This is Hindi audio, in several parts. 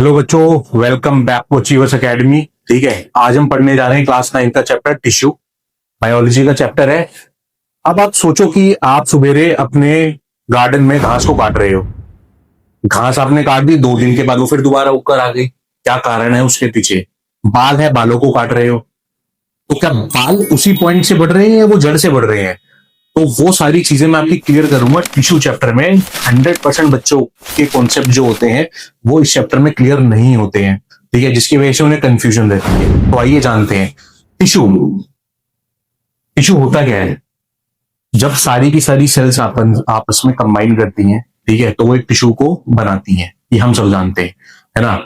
हेलो बच्चों, welcome back to Achievers Academy. ठीक है, आज हम पढ़ने जा रहे हैं क्लास 9 का चैप्टर टिश्यू, बायोलॉजी का चैप्टर है। अब आप सोचो कि आप सवेरे अपने गार्डन में घास को काट रहे हो। घास आपने काट दी, 2 दिन के बाद वो फिर दोबारा उगकर आ गई। क्या कारण है उसके पीछे? बाल है, बालों को काट रहे हो। तो क्या बाल उसी पॉइंट से बढ़ रहे हैं या वो जड़ से बढ़ रहे हैं? तो वो सारी चीजें मैं आपकी क्लियर करूंगा टिश्यू चैप्टर में। 100% बच्चों के कॉन्सेप्ट जो होते हैं वो इस चैप्टर में क्लियर नहीं होते हैं। ठीक है, जिसकी वजह से उन्हें कंफ्यूजन रहती है। तो आइए जानते हैं टिश्यू। टिश्यू होता क्या है? जब सारी की सारी सेल्स आपस में कंबाइन करती हैं, ठीक है, तो वो एक टिश्यू को बनाती हैं। ये हम सब जानते हैं, है ना।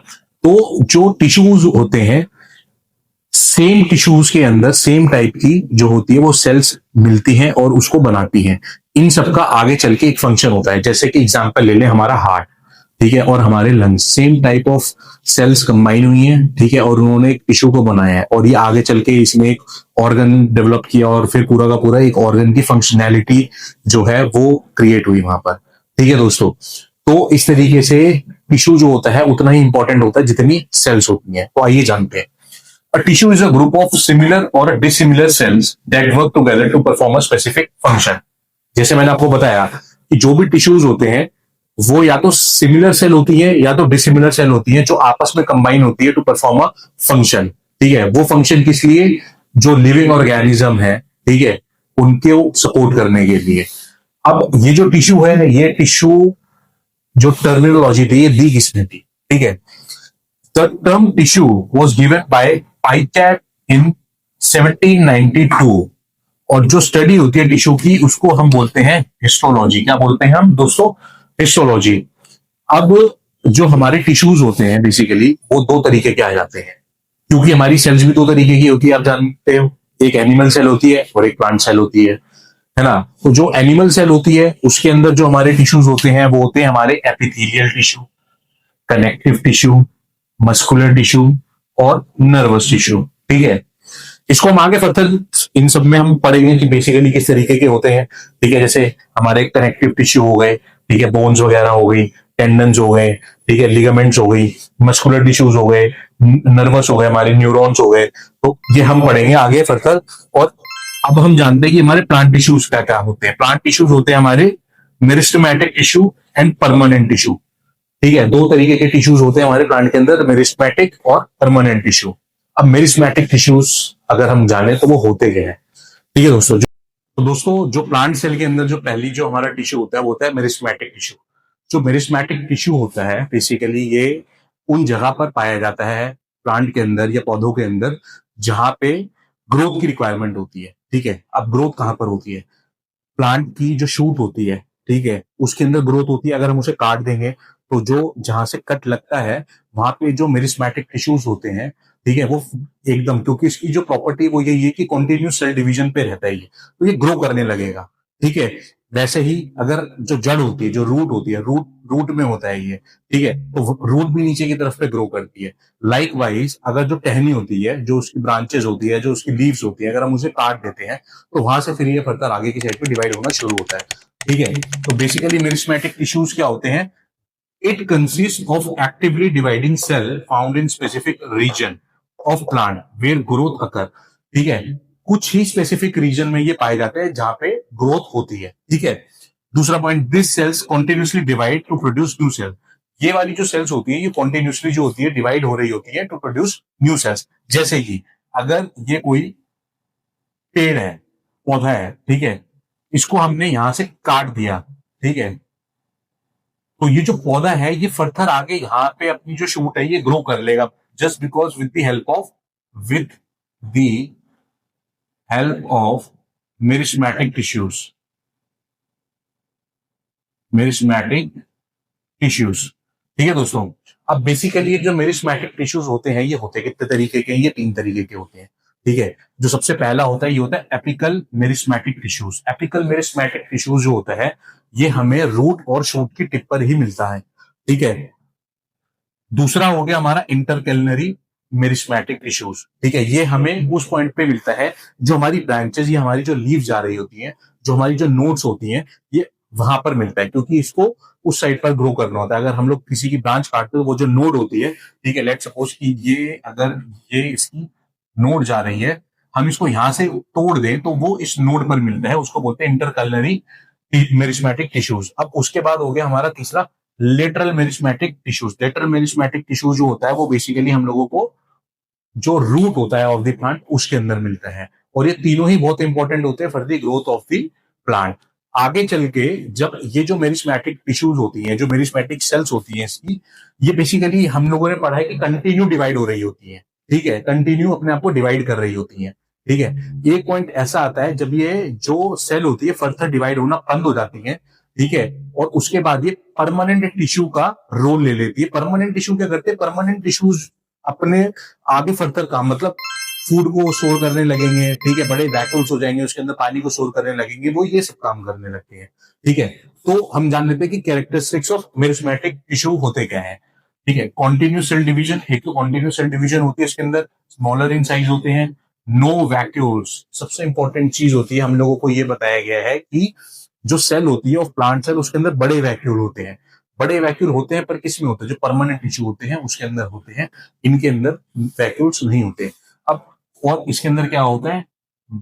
तो जो टिश्यूज होते हैं, सेम टिश्यूज के अंदर सेम टाइप की जो होती है वो सेल्स मिलती हैं और उसको बनाती हैं। इन सबका आगे चल के एक फंक्शन होता है। जैसे कि एग्जांपल ले लें, हमारा हार्ट, ठीक है, और हमारे lungs, same type of cells combine हुई हैं, ठीक है, और उन्होंने एक टिश्यू को बनाया है। और ये आगे चल के इसमें एक ऑर्गन डेवलप किया और फिर पूरा का पूरा एक ऑर्गन की फंक्शनैलिटी जो है वो क्रिएट हुई वहां पर। ठीक है दोस्तों, तो इस तरीके से टिश्यू जो होता है उतना ही इंपॉर्टेंट होता है जितनी सेल्स होती हैं। तो आइए जानते हैं। A tissue is a group of similar or dissimilar cells that work together to perform a specific function. जैसे मैंने आपको बताया कि जो भी टिश्यूज होते हैं वो या तो सिमिलर सेल होती है या तो डिसिमिलर सेल होती है, जो आपस में कंबाइन होती है टू परफॉर्म अ फंक्शन। ठीक है, वो फंक्शन किस लिए? जो लिविंग ऑर्गेनिज्म है, ठीक है, उनके सपोर्ट करने के लिए। अब ये जो टिश्यू है, ये टिश्यू जो टर्मिनोलॉजी थी ये दी किसने थी? ठीक है, the term tissue was given by Bichat in 1792। और जो स्टडी होती है टिश्यू की उसको हम बोलते हैं हिस्टोलॉजी। क्या बोलते हैं हम दोस्तों? हिस्टोलॉजी। अब जो हमारे टिश्यूज होते हैं बेसिकली वो दो तरीके के आ जाते हैं, क्योंकि हमारी सेल्स भी दो तरीके की होती है, आप जानते हो। एक एनिमल सेल होती है और एक प्लांट सेल होती है ना। तो जो एनिमल सेल होती है उसके अंदर जो हमारे टिश्यूज होते हैं वो होते हैं हमारे epithelial tissue, connective tissue, muscular tissue और नर्वस टिश्यू। ठीक है, इसको हम आगे फर्दर इन सब में हम पढ़ेंगे कि बेसिकली किस तरीके के होते हैं। ठीक है, जैसे हमारे कनेक्टिव टिश्यू हो गए, ठीक है, बोन्स वगैरह हो गई, टेंडन्स हो गए, ठीक है, लिगामेंट्स हो गई, मस्कुलर टिश्यूज हो गए, नर्वस हो गए, हमारे न्यूरॉन्स हो गए। तो ये हम पढ़ेंगे आगे फर्दर। और अब हम जानते हैं कि हमारे प्लांट टिश्यूज क्या क्या होते हैं। प्लांट टिश्यूज होते हैं हमारे meristematic tissue and permanent tissue. ठीक है, दो तरीके के टिश्यूज होते हैं हमारे प्लांट के अंदर, मेरिस्टेमेटिक और परमानेंट टिश्यू। अब मेरिस्टेमेटिक टिश्यूज अगर हम जाने तो वो होते क्या है? ठीक है दोस्तों, जो प्लांट सेल के अंदर जो पहली जो हमारा टिश्यू होता है वो होता है मेरिस्टेमेटिक टिश्यू। जो मेरिस्टेमेटिक टिश्यू होता है बेसिकली ये उन जगह पर पाया जाता है प्लांट के अंदर या पौधों के अंदर जहां पे ग्रोथ की रिक्वायरमेंट होती है। ठीक है, अब ग्रोथ कहां पर होती है? प्लांट की जो शूट होती है, ठीक है, उसके अंदर ग्रोथ होती है। अगर हम उसे काट देंगे तो जो जहां से कट लगता है वहां पे जो मेरिस्मेटिक टिश्यूज होते हैं, ठीक है, वो एकदम, क्योंकि इसकी जो प्रॉपर्टी वो यही है कि कंटिन्यूस सेल डिवीजन पे रहता है ये, तो ये ग्रो करने लगेगा। ठीक है, वैसे ही अगर जो जड़ होती है, जो रूट होती है, रूट रूट में होता है ये, ठीक है, तो रूट भी नीचे की तरफ पे ग्रो करती है। लाइक वाइज अगर जो टहनी होती है, जो उसकी ब्रांचेस होती है, जो उसकी लीव्स होती है, अगर हम उसे काट देते हैं तो वहां से फिर ये फर्दर आगे की साइड पे डिवाइड होना शुरू होता है। ठीक है, तो बेसिकली मेरिस्मेटिक टिश्यूज क्या होते हैं? It consist of actively dividing cell found in specific region of plant where growth occur. ठीक है, कुछ ही स्पेसिफिक रीजन में ये पाए जाते हैं जहां पे ग्रोथ होती है। ठीक है, दूसरा point, this cells continuously divide to produce new cell. ये वाली जो सेल्स होती है ये कॉन्टिन्यूसली जो होती है डिवाइड हो रही होती है टू प्रोड्यूस न्यू सेल्स। जैसे कि अगर ये कोई पेड़ है, पौधा है, ठीक है, इसको हमने यहां से काट दिया, ठीक है, तो ये जो पौधा है ये फर्दर आगे यहाँ पे अपनी जो शूट है ये ग्रो कर लेगा, just because with the help of meristematic tissues. Meristematic tissues, ठीक है दोस्तों। अब बेसिकली जो मेरिस्मेटिक टिश्यूज होते हैं ये होते कितने तरीके के हैं? ये 3 तरीके के होते हैं। ठीक है, जो सबसे पहला होता है ये होता है apical meristematic tissues. Apical meristematic tissues जो होता है ये हमें रूट और शूट की टिप पर ही मिलता है। ठीक है, दूसरा हो गया हमारा इंटरकैलनरी मेरिस्मेटिक टिश्यूज। ठीक है, ये हमें उस पॉइंट पे मिलता है जो हमारी ब्रांचेस या हमारी जो लीव जा रही होती हैं, जो हमारी जो नोड्स होती हैं, ये वहां पर मिलता है, क्योंकि इसको उस साइड पर ग्रो करना होता है। अगर हम लोग किसी की ब्रांच काटते हैं तो वो जो नोड होती है, ठीक है, लेट सपोज कि ये अगर ये इसकी नोड जा रही है, हम इसको यहां से तोड़ दें तो वो इस नोड पर मिलता है, उसको बोलते हैं इंटरकलनरी मेरिस्मेटिक टिश्यूज। अब उसके बाद हो गया हमारा तीसरा lateral meristematic tissues. Lateral meristematic tissues जो होता है वो बेसिकली हम लोगों को जो रूट होता है ऑफ द प्लांट उसके अंदर मिलता है, और ये तीनों ही बहुत इंपॉर्टेंट होते हैं for the growth of the plant. आगे चल के जब ये जो मेरिस्मेटिक टिश्यूज होती हैं, जो मेरिस्मेटिक सेल्स होती हैं इसकी, ये बेसिकली हम लोगों ने पढ़ा है कि कंटिन्यू डिवाइड हो रही होती है, ठीक है, कंटिन्यू अपने आप को डिवाइड कर रही होती है, ठीक है। एक पॉइंट ऐसा आता है जब ये जो सेल होती है फर्दर डिवाइड होना बंद हो जाती है, ठीक है, और उसके बाद ये परमानेंट टिश्यू का रोल ले लेती है। परमानेंट टिश्यू क्या करते हैं, परमानेंट टिश्यूज अपने आगे फर्दर काम, मतलब फूड को स्टोर करने लगेंगे, ठीक है, बड़े वैक्यूल्स हो जाएंगे, उसके अंदर पानी को स्टोर करने लगेंगे, वो ये सब काम करने लगते हैं, ठीक है। तो हम जान लेते हैं कि कैरेक्टरिस्टिक्स ऑफ मेरिस्मेटिक टिश्यू होते क्या है, ठीक है। कॉन्टिन्यूस सेल डिवीजन, एक तो कॉन्टिन्यूस सेल डिवीजन होती है, इसके अंदर स्मॉलर इन साइज होते हैं, नो वैक्यूल्स। सबसे इंपॉर्टेंट चीज होती है, हम लोगों को ये बताया गया है कि जो सेल होती है ऑफ प्लांट सेल, उसके अंदर बड़े वैक्यूल होते हैं। बड़े वैक्यूल होते हैं पर किस में होते हैं, जो परमानेंट टिश्यू होते हैं उसके अंदर होते हैं, इनके अंदर वैक्यूल्स नहीं होते। अब और इसके अंदर क्या होता है,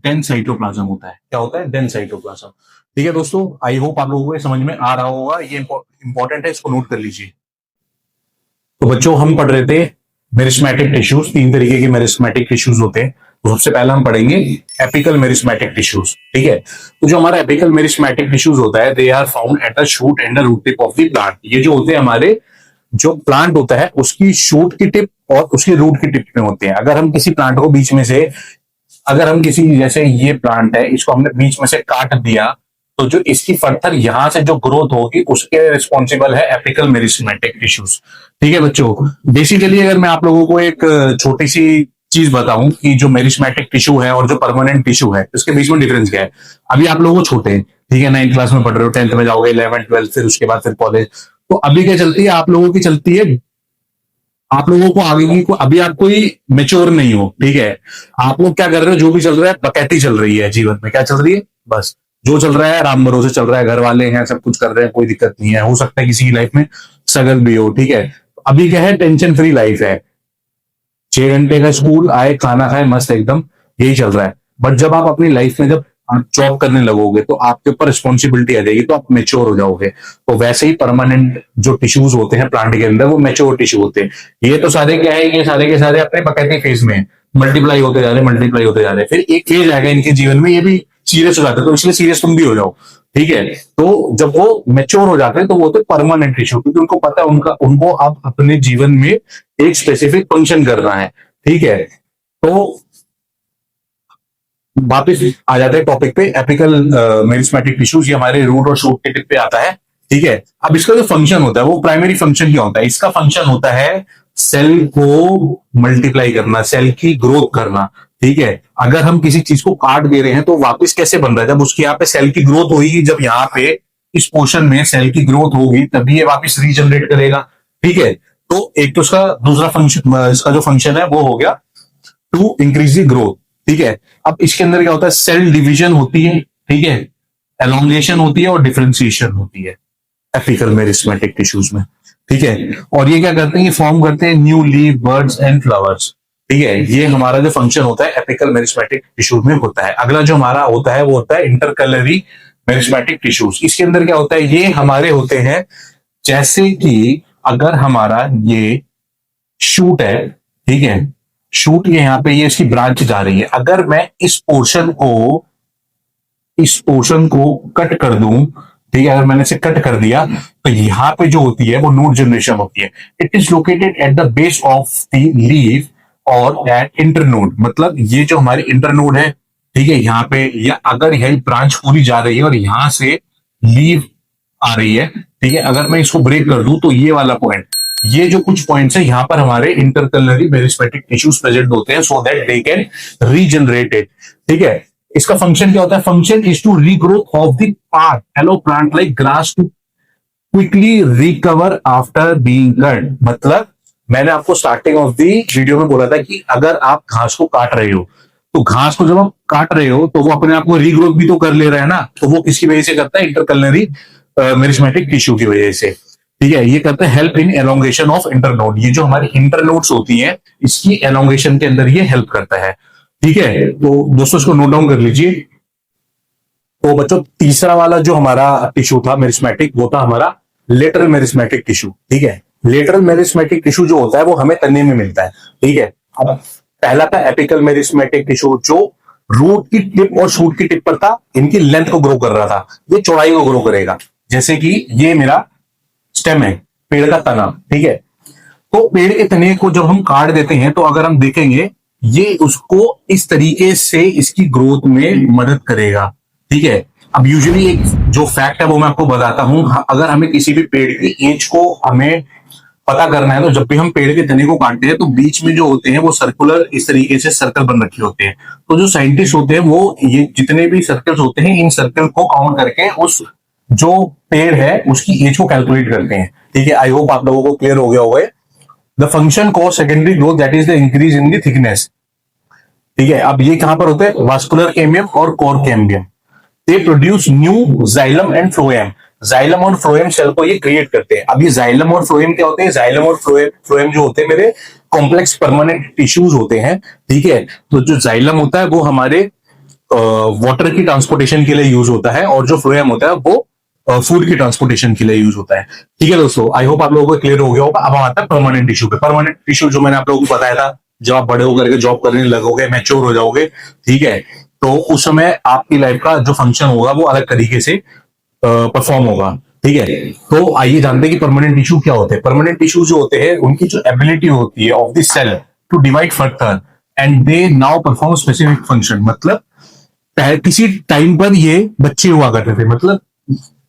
डेंस साइटोप्लाज्म होता है। क्या होता है, डेंस साइटोप्लाज्म। ठीक है दोस्तों, आई होप आप लोगों को समझ में आ रहा होगा, ये इंपॉर्टेंट है, इसको नोट कर लीजिए। तो बच्चों हम पढ़ रहे थे मेरिस्मेटिक टिश्यूज, तीन तरीके के मेरिस्मेटिक टिश्यूज होते हैं। तो सबसे पहला हम पढ़ेंगे एपिकल मेरिस्मेटिक टिश्यूज, ठीक है। तो जो हमारा एपिकल मेरिस्मेटिक टिश्यूज होता है, they are found at the shoot and the root tip of the plant. ये जो होते हैं हमारे, जो प्लांट होता है उसकी शूट की टिप और उसकी रूट की टिप में होते हैं। अगर हम किसी प्लांट को बीच में से, अगर हम किसी, जैसे ये प्लांट है, इसको हमने बीच में से काट दिया, तो जो इसकी फर्दर यहां से जो ग्रोथ होगी उसके रिस्पॉन्सिबल है एपिकल मेरिस्मेटिक टिश्यूज, ठीक है बच्चों। बेसिकली अगर मैं आप लोगों को एक छोटी सी चीज बताऊं कि जो मेरिस्मेटिक टिश्यू है और जो परमानेंट टिश्यू है उसके बीच में डिफरेंस क्या है। अभी आप लोगों को छोटे हैं, ठीक है, 9th क्लास में पढ़ रहे हो, 10th में जाओगे, 11th 12th, फिर उसके बाद फिर कॉलेज। तो अभी क्या चलती है आप लोगों की, चलती है आप लोगों को आगे की को, अभी आप कोई मेच्योर नहीं हो, ठीक है। आप लोग क्या कर रहे हो, जो भी चल रहा है बकैती चल रही है जीवन में, क्या चल रही है, बस जो चल रहा है राम भरोसे चल रहा है, घर वाले हैं, सब कुछ कर रहे हैं, कोई दिक्कत नहीं है। हो सकता है किसी की लाइफ में स्ट्रगल भी हो, ठीक है। अभी क्या है, टेंशन फ्री लाइफ है, 6 घंटे का स्कूल आए, खाना खाए, मस्त एकदम, यही चल रहा है। बट जब आप अपनी लाइफ में जब आप जॉब करने लगोगे तो आपके ऊपर रिस्पॉन्सिबिलिटी आ जाएगी, तो आप मेच्योर हो जाओगे। तो वैसे ही परमानेंट जो टिश्यूज होते हैं प्लांट के अंदर, वो मेच्योर टिश्यू होते हैं। ये तो सारे क्या है, ये सारे के सारे अपने बकैती फेज में मल्टीप्लाई होते जा रहे, मल्टीप्लाई होते जा रहे। फिर एक फेज आएगा इनके जीवन में, ये भी सीरियस हो जाते हैं, तो इसलिए सीरियस तुम भी हो जाओ, ठीक है। तो जब वो मेच्योर हो जाते हैं तो वो होते परमानेंट टिश्यू, क्योंकि उनको पता है उनको अब अपने जीवन में एक स्पेसिफिक फंक्शन करना है, ठीक है। तो वापिस आ जाते हैं टॉपिक पे, एपिकल मेरिस्मेटिक टिश्यूज, ये हमारे रूट और शूट के टिप पे आता है, ठीक है। अब इसका जो फंक्शन होता है, वो प्राइमरी फंक्शन क्या होता है, इसका फंक्शन होता है सेल को मल्टीप्लाई करना, सेल की ग्रोथ करना, ठीक है। अगर हम किसी चीज को काट दे रहे हैं तो वापस कैसे बन रहा है, जब उसकी यहाँ पे सेल की ग्रोथ होगी, जब यहाँ पे इस पोर्शन में सेल की ग्रोथ होगी तभी ये वापस रीजनरेट करेगा, ठीक है। तो एक तो उसका दूसरा फंक्शन, इसका जो फंक्शन है वो हो गया टू इंक्रीज द ग्रोथ, ठीक है। अब इसके अंदर क्या होता है, सेल डिवीजन होती है, ठीक है, एलोंगेशन होती है और डिफरेंशिएशन होती है एपिकल मेरिस्मेटिक टिश्यूज में, ठीक है। और ये क्या करते हैं, ये फॉर्म करते हैं new leaf, birds and flowers, ठीक है। ये हमारा जो फंक्शन होता है एपिकल मेरिस्मेटिक टिश्यूज में होता है। अगला जो हमारा होता है वो होता है इंटरकलरी मेरिस्मेटिक टिश्यूज। इसके अंदर क्या होता है, ये हमारे होते हैं, जैसे कि अगर हमारा ये शूट है, ठीक है, शूट के यहाँ पे ये इसकी ब्रांच जा रही है, अगर मैं इस पोर्शन को कट कर दूं, ठीक है, अगर मैंने इसे कट कर दिया तो यहाँ पे जो होती है वो नोड जनरेशन होती है। It is located at the base of the leaf और एट इंटरनोड, मतलब ये जो हमारी इंटरनोड है, ठीक है, यहाँ पे, या अगर यही ब्रांच पूरी जा रही है और यहां से लीफ आ रही है, ठीक है, अगर मैं इसको ब्रेक कर दूं तो ये वाला पॉइंट, ये जो कुछ पॉइंट्स है यहाँ पर हमारे इंटरकलनरी मेरिस्मेटिक टिश्यूज प्रेजेंट होते हैं, so that they can regenerate it, ठीक है। इसका फंक्शन क्या होता है, function is to regrowth of the part hello plant like grass to quickly recover after being cut. मतलब मैंने आपको स्टार्टिंग ऑफ दी वीडियो में बोला था कि अगर आप घास को काट रहे हो, तो घास को जब आप काट रहे हो तो वो अपने आप को रीग्रोथ भी तो कर ले रहा है ना, तो वो किसकी वजह से करता है, इंटरकलनरी मेरिस्मेटिक टिश्यू की वजह से। ठीक है, ये करते हैं help in elongation of internode. ये जो हमारी इंटरनोड्स होती हैं, इसकी एलोंगेशन के अंदर ये हेल्प करता है। ठीक है, तो दोस्तों इसको नोट डाउन कर लीजिए। तो बच्चों तीसरा वाला जो हमारा टिश्यू था मेरिस्मेटिक, वो था हमारा लेटरल मेरिस्मेटिक टिश्यू। ठीक है, लेटरल मेरिस्मेटिक टिश्यू जो होता है वो हमें तने में मिलता है। ठीक है, अब पहला था एपिकल मेरिस्मेटिक टिश्यू, जो रूट की टिप और शूट की टिप पर था, इनकी लेंथ को ग्रो कर रहा था, ये चौड़ाई को ग्रो करेगा। जैसे कि ये मेरा स्टेम है, पेड़ का तना। ठीक है, तो पेड़ के तने को जब हम काट देते हैं तो अगर हम देखेंगे, ये उसको इस तरीके से इसकी ग्रोथ में मदद करेगा। ठीक है, अब यूजुअली एक जो फैक्ट है वो मैं आपको बताता हूं। अगर हमें किसी भी पेड़ की एज को हमें पता करना है, तो जब भी हम पेड़ के तने को काटते हैं तो बीच में जो होते हैं वो सर्कुलर इस तरीके से सर्कल बन रखे होते हैं। तो जो साइंटिस्ट होते हैं वो ये जितने भी सर्कल्स होते हैं, इन सर्कल को काउंट करके उस जो पेड़ है उसकी एज को कैलकुलेट करते हैं। ठीक है, आई होप आप लोगों को क्लियर हो गया होगा। The function cause secondary growth, that is the increase in the thickness. ठीक है, अब ये कहां पर होते हैं, वास्कुलर कैम्बियम और core cambium. They produce new xylem and phloem. Xylem और फ्लोएम सेल को ये क्रिएट करते हैं। अब ये जाइलम और फ्लोएम क्या होते हैं, जाइलम और फ्लोएम जो होते हैं मेरे कॉम्प्लेक्स परमानेंट टिश्यूज होते हैं। ठीक है, तो जो जाइलम होता है वो हमारे वाटर की ट्रांसपोर्टेशन के लिए यूज होता है, और जो फ्लोएम होता है वो फूड की ट्रांसपोर्टेशन के लिए यूज होता है। ठीक है दोस्तों, आई होप आप लोगों को क्लियर हो गया होगा। अब हम आता है परमानेंट टिश्यू पे। परमानेंट टिश्यू जो मैंने आप लोगों को बताया था, जब आप बड़े होकर के जॉब करने लगोगे, मैच्योर हो जाओगे, ठीक है, तो उस समय आपकी लाइफ का जो फंक्शन होगा वो अलग तरीके से परफॉर्म होगा। ठीक है, तो आइए जानते हैं कि परमानेंट टिश्यू क्या होते हैं। परमानेंट टिश्यू जो होते हैं उनकी जो एबिलिटी होती है of the cell to divide further and they now perform specific function. मतलब किसी टाइम पर ये बच्चे हुआ करते थे, मतलब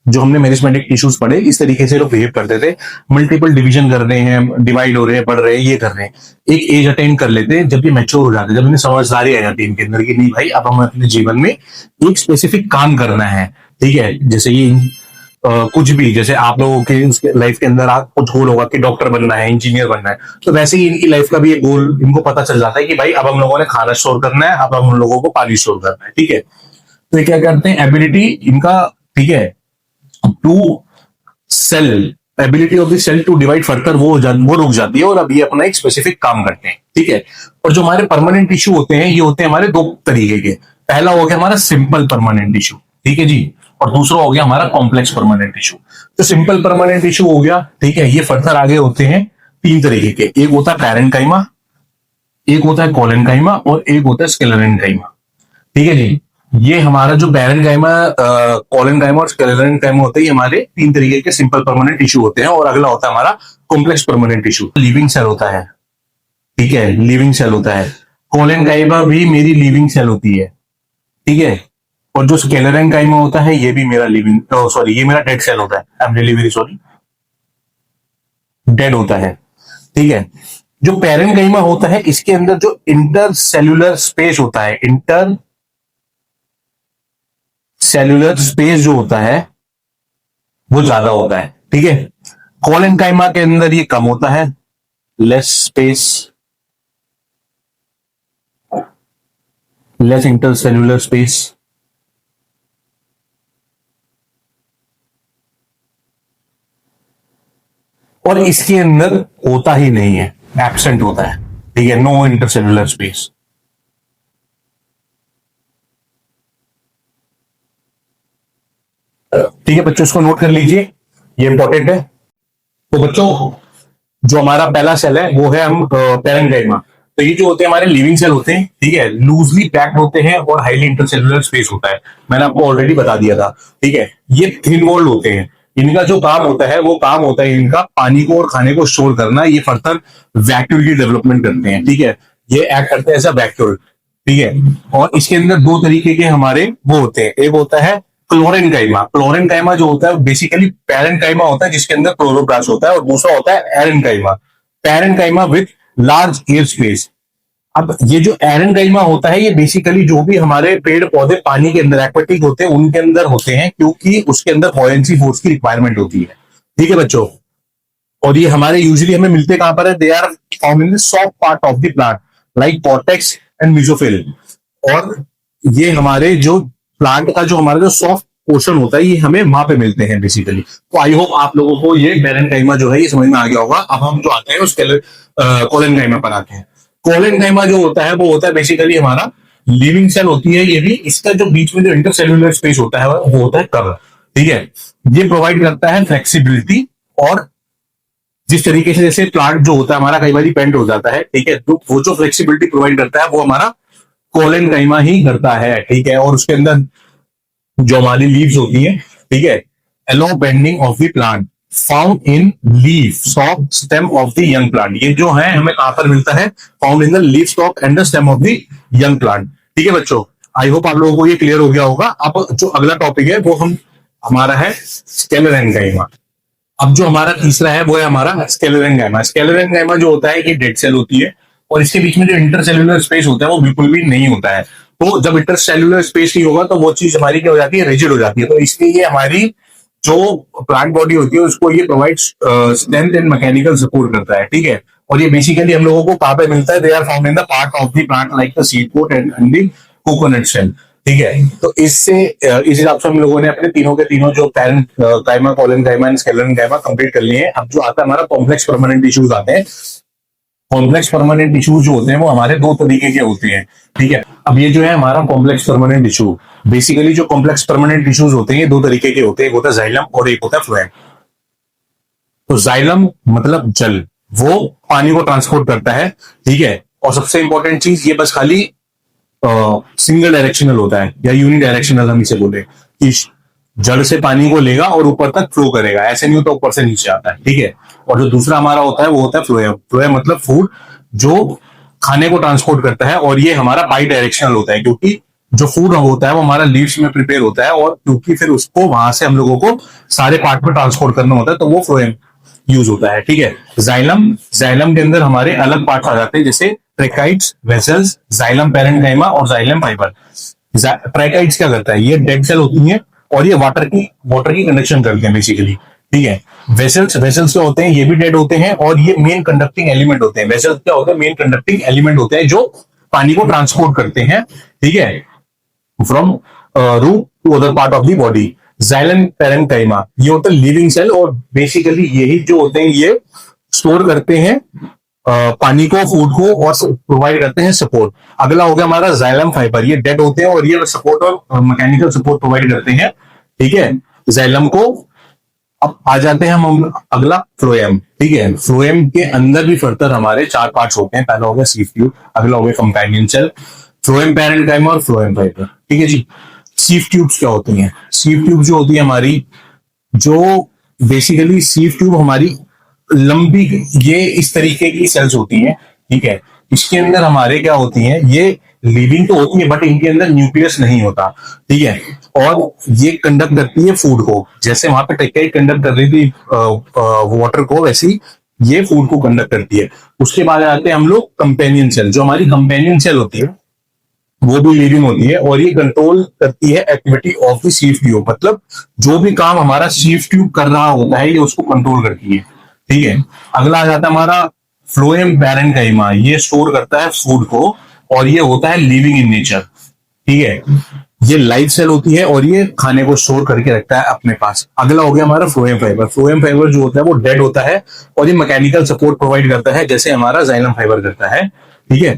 जो हमने मेरिस्मेटिक टिश्यूज पढ़े इस तरीके से लोग बिहेव करते थे। मल्टीपल डिवीजन कर रहे हैं, डिवाइड हो रहे हैं, बढ़ रहे हैं, ये कर रहे हैं, एक एज अटेन कर लेते हैं, जब ये मैच्योर हो जाते हैं, जब इन्हें समझदारी आ जाती है इनके अंदर कि नहीं भाई अब हमें अपने जीवन में एक स्पेसिफिक काम करना है। ठीक है, जैसे ये कुछ भी, जैसे आप लोगों के लाइफ के अंदर आप कुछ गोल होगा कि डॉक्टर बनना है, इंजीनियर बनना है, तो वैसे ही इनकी लाइफ का भी एक गोल इनको पता चल जाता है कि भाई अब हम लोगों ने खाना स्टोर करना है, अब हम लोगों को पानी स्टोर करना है। ठीक है, तो ये क्या करते हैं, एबिलिटी इनका, ठीक है, to cell, ability of the cell to divide further वो रुक जाती है, और अब ये अपना एक स्पेसिफिक काम करते हैं। ठीक है, और जो हमारे परमानेंट टिश्यू होते हैं ये होते हैं हमारे दो तरीके के। पहला हो गया हमारा सिंपल परमानेंट टिश्यू, ठीक है जी, और दूसरा हो गया हमारा कॉम्प्लेक्स परमानेंट टिश्यू। तो सिंपल परमानेंट टिश्यू हो गया, ठीक है, ये फर्दर आगे होते हैं तीन तरीके के। एक होता है पैरेन्काइमा, एक होता है कोलेनकाइमा, और एक होता है स्क्लेरेन्काइमा। ठीक है जी, ये हमारा जो पैरेन्काइमा, कोलेनकाइमा और स्क्लेरेन्काइमा होते हैं, ये हमारे तीन तरीके के सिंपल परमानेंट टिश्यू होते हैं। और अगला होता है हमारा complex permanent tissue, living cell होता है। ठीक है, लिविंग सेल होता है। कोलेनकाइमा भी मेरी लिविंग सेल होती है। ठीक है, और जो स्क्लेरेन्काइमा होता है ये भी मेरा लिविंग, सॉरी ये मेरा डेड सेल होता है, I am really very sorry, dead होता है। ठीक है, जो पैरेन्काइमा होता है इसके अंदर जो इंटर सेल्यूलर स्पेस होता है, इंटर सेल्यूलर स्पेस जो होता है वो ज्यादा होता है। ठीक है, कोलेनकाइमा के अंदर ये कम होता है, less space, less intercellular space. और इसके अंदर होता ही नहीं है, एब्सेंट होता है। ठीक है, नो इंटरसेल्यूलर स्पेस। ठीक है बच्चों, इसको नोट कर लीजिए, ये इंपॉर्टेंट है। तो बच्चों जो हमारा पहला सेल है वो है हम पैरेन्काइमा। तो ये जो होते हैं हमारे लिविंग सेल होते हैं, ठीक है, लूजली पैक्ड होते हैं और हाईली इंटरसेल्युलर स्पेस होता है, मैंने आपको ऑलरेडी बता दिया था। ठीक है, ये थिन वॉल्ड होते हैं। इनका जो काम होता है वो काम होता है इनका पानी को और खाने को स्टोर करना। ये फर्दर वैक्यूल की डेवलपमेंट करते हैं। ठीक है, ये एक्ट करते हैं एज अ वैक्यूल। ठीक है, और इसके अंदर दो तरीके के हमारे वो होते हैं, एक होता है क्लोरेनकाइमा। क्लोरेनकाइमा जो होता है बेसिकली पैरेन्काइमा होता है जिसके अंदर क्लोरोप्लास्ट होता है, और दूसरा होता है एरेन्काइमा, parenchyma with large air space. अब ये जो एरेन्काइमा होता है ये बेसिकली जो भी हमारे पेड़ पौधे पानी के अंदर एक्वेटिक होते हैं उनके अंदर होते हैं, क्योंकि उसके अंदर बॉयंसी फोर्स की रिक्वायरमेंट होती है। ठीक है बच्चों, और ये हमारे यूजुअली हमें मिलते कहां पर है, they are found in the soft part of the plant like cortex and mesophyll. और ये हमारे जो प्लांट का जो हमारा जो सॉफ्ट पोर्शन होता है ये हमें वहां पे मिलते हैं बेसिकली। तो आई होप आप लोगों को ये पेरेंकाइमा जो है ये समझ में आ गया होगा। अब हम जो आते हैं उस कोलेनकाइमा पर आते हैं। कोलेनकाइमा जो होता है वो होता है बेसिकली हमारा लिविंग सेल होती है ये भी। इसका जो बीच में जो इंटरसेल्युलर स्पेस होता है वो होता है कर्व, ठीक है। ये प्रोवाइड करता है फ्लेक्सिबिलिटी, और जिस तरीके से जैसे प्लांट जो होता है हमारा कई बार पेंट हो जाता है, ठीक है, तो वो जो फ्लेक्सिबिलिटी प्रोवाइड करता है वो हमारा कोलेनकाइमा ही करता है, ठीक है। और उसके अंदर जो हमारी लीव्स होती है, ठीक है, along bending of the plant found in leaf stalk stem of the young plant, ये जो है हमें कहां पर मिलता है, found in the leaf stock and the stem of the young plant, ठीक है बच्चों। आई होप आप लोगों को ये क्लियर हो गया होगा। अब जो अगला टॉपिक है वो हमारा है स्केलेरेंकाइमा। अब जो हमारा तीसरा है वो है हमारा स्केलेरेंकाइमा। स्केलेरेंकाइमा जो होता है ये डेड सेल होती है, और इसके बीच में जो इंटरसेल्युलर स्पेस होता है वो बिल्कुल भी नहीं होता है। तो जब इंटरसेल्युलर स्पेस नहीं होगा तो वो चीज हमारी क्या हो जाती है, रिजिड हो जाती है। तो इसलिए ये हमारी जो प्लांट बॉडी होती है उसको ये provide strength and mechanical support करता है, ठीक है। और ये बेसिकली हम लोगों को कहां पे मिलता है, they are found in the part of the plant like the seed coat and the coconut shell, ठीक है। तो इससे इस हिसाब से हम लोगों ने अपने तीनों के तीनों जो पैरेंट काइमा, कोलेनकाइमा एंड स्केलेरेंकाइमा कंप्लीट कर लिए हैं। अब जो आता है हमारा कॉम्प्लेक्स परमानेंट टिश्यूज आते हैं। कॉम्प्लेक्स परमानेंट टिश्यूज जो होते हैं वो हमारे दो तरीके के होते हैं, ठीक है। अब ये जो है हमारा कॉम्प्लेक्स परमानेंट टिश्यू, बेसिकली जो कॉम्प्लेक्स परमानेंट टिश्यूज होते हैं ये दो तरीके के होते हैं, एक होता है जाइलम और एक होता है फ्लोएम। तो जाइलम मतलब जल, वो पानी को ट्रांसपोर्ट करता है, ठीक है। और सबसे इंपॉर्टेंट चीज ये बस खाली सिंगल डायरेक्शनल होता है, या यूनि डायरेक्शनल हम इसे बोले, कि जड़ से पानी को लेगा और ऊपर तक फ्लो करेगा, ऐसे नहीं होता ऊपर से नीचे आता है, ठीक है। और जो दूसरा हमारा होता है वो होता है फ्लोएम। फ्लोएम मतलब फूड, जो खाने को ट्रांसपोर्ट करता है, और ये हमारा बाई डायरेक्शनल होता है, क्योंकि जो फूड होता है वो हमारा लीव्स में प्रिपेयर होता है, और क्योंकि फिर उसको वहां से हम लोगों को सारे पार्ट में ट्रांसपोर्ट करना होता है, तो वो फ्लोएम यूज होता है, ठीक है। जाइलम, जाइलम के अंदर हमारे अलग पार्ट आ जाते हैं, जैसे ट्रेकाइट्स, वेसल्स, जाइलम पेरेन्काइमा और जाइलम फाइबर। ट्रेकाइट्स क्या करता है, ये डेड सेल होती है और ये वाटर की कंडक्शन करते हैं बेसिकली, ठीक है। वेसल्स, वेसल्स क्या होते हैं, ये भी डेड होते हैं, और ये मेन कंडक्टिंग एलिमेंट होते हैं। वेसल्स क्या होते हैं, मेन कंडक्टिंग एलिमेंट होते हैं जो पानी को ट्रांसपोर्ट करते हैं, ठीक है, from root to other part of the body. Xylem parenchyma ये होता है लिविंग सेल, और बेसिकली यही जो होते हैं ये स्टोर करते हैं पानी को, फूड को, और प्रोवाइड करते हैं सपोर्ट। अगला हो गया हमारा जाइलम फाइबर, ये डेड होते हैं और ये सपोर्ट और मैकेनिकल सपोर्ट प्रोवाइड करते हैं, ठीक है, जाइलम को। अब आ जाते हैं हम अगला फ्लोएम, ठीक है। फ्लोएम के अंदर भी फर्दर हमारे चार पार्ट्स होते हैं। पहला हो गया सीफ ट्यूब, अगला हो गया कंपेनियन सेल, फ्लोएम पेरेन्काइमा और फ्लोएम फाइबर, ठीक है जी। सीफ ट्यूब्स क्या होती हैं, सीफ ट्यूब जो होती है हमारी, जो बेसिकली सीफ ट्यूब हमारी लंबी, ये इस तरीके की सेल्स होती हैं, ठीक है। इसके अंदर हमारे क्या होती हैं, ये लिविंग तो होती है बट इनके अंदर न्यूक्लियस नहीं होता, ठीक है। और ये कंडक्ट करती है फूड को, जैसे वहां पे टेक्टाइट कंडक्ट कर रही थी वाटर को, वैसे ही ये फूड को कंडक्ट करती है। उसके बाद आते हैं हम लोग कंपेनियन सेल। जो हमारी कंपेनियन सेल होती है वो भी लिविंग होती है, और ये कंट्रोल करती है एक्टिविटी ऑफ द सीफ ट्यूब, मतलब जो भी काम हमारा सीफ ट्यूब कर रहा होता है ये उसको कंट्रोल करती है, ठीक है। अगला आ जाता है हमारा फ्लोएम पेरेन्काइमा, ये स्टोर करता है फूड को, और ये होता है लिविंग इन नेचर, ठीक है। ये लाइव सेल होती है और ये खाने को स्टोर करके रखता है अपने पास। अगला हो गया हमारा फ्लोएम फाइबर। फ्लोएम फाइबर जो होता है वो डेड होता है, और ये मैकेनिकल सपोर्ट प्रोवाइड करता है, जैसे हमारा जाइलम फाइबर करता है, ठीक है।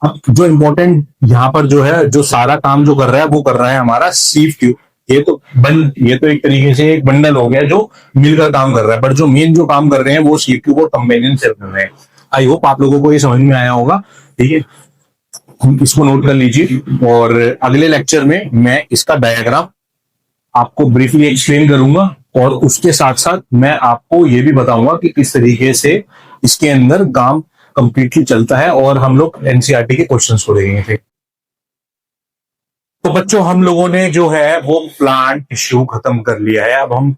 अब जो इंपॉर्टेंट यहाँ पर जो है, जो सारा काम जो कर रहा है वो कर रहा है हमारा सीफ ट्यूब। ये तो एक तरीके से एक बंडल हो गया जो मिलकर काम कर रहा है, बट जो मेन जो काम कर रहे हैं वो सीफ ट्यूब और कंपेनियन सेल कर रहे हैं। आई होप आप लोगों को ये समझ में आया होगा, ठीक है। इसको नोट कर लीजिए, और अगले लेक्चर में मैं इसका डायग्राम आपको ब्रीफली एक्सप्लेन करूंगा, और उसके साथ साथ मैं आपको ये भी बताऊंगा कि किस तरीके से इसके अंदर काम कंप्लीटली चलता है, और हम लोग एनसीईआरटी के क्वेश्चंस को देखेंगे। तो बच्चों हम लोगों ने जो है वो प्लांट टिश्यू खत्म कर लिया है। अब हम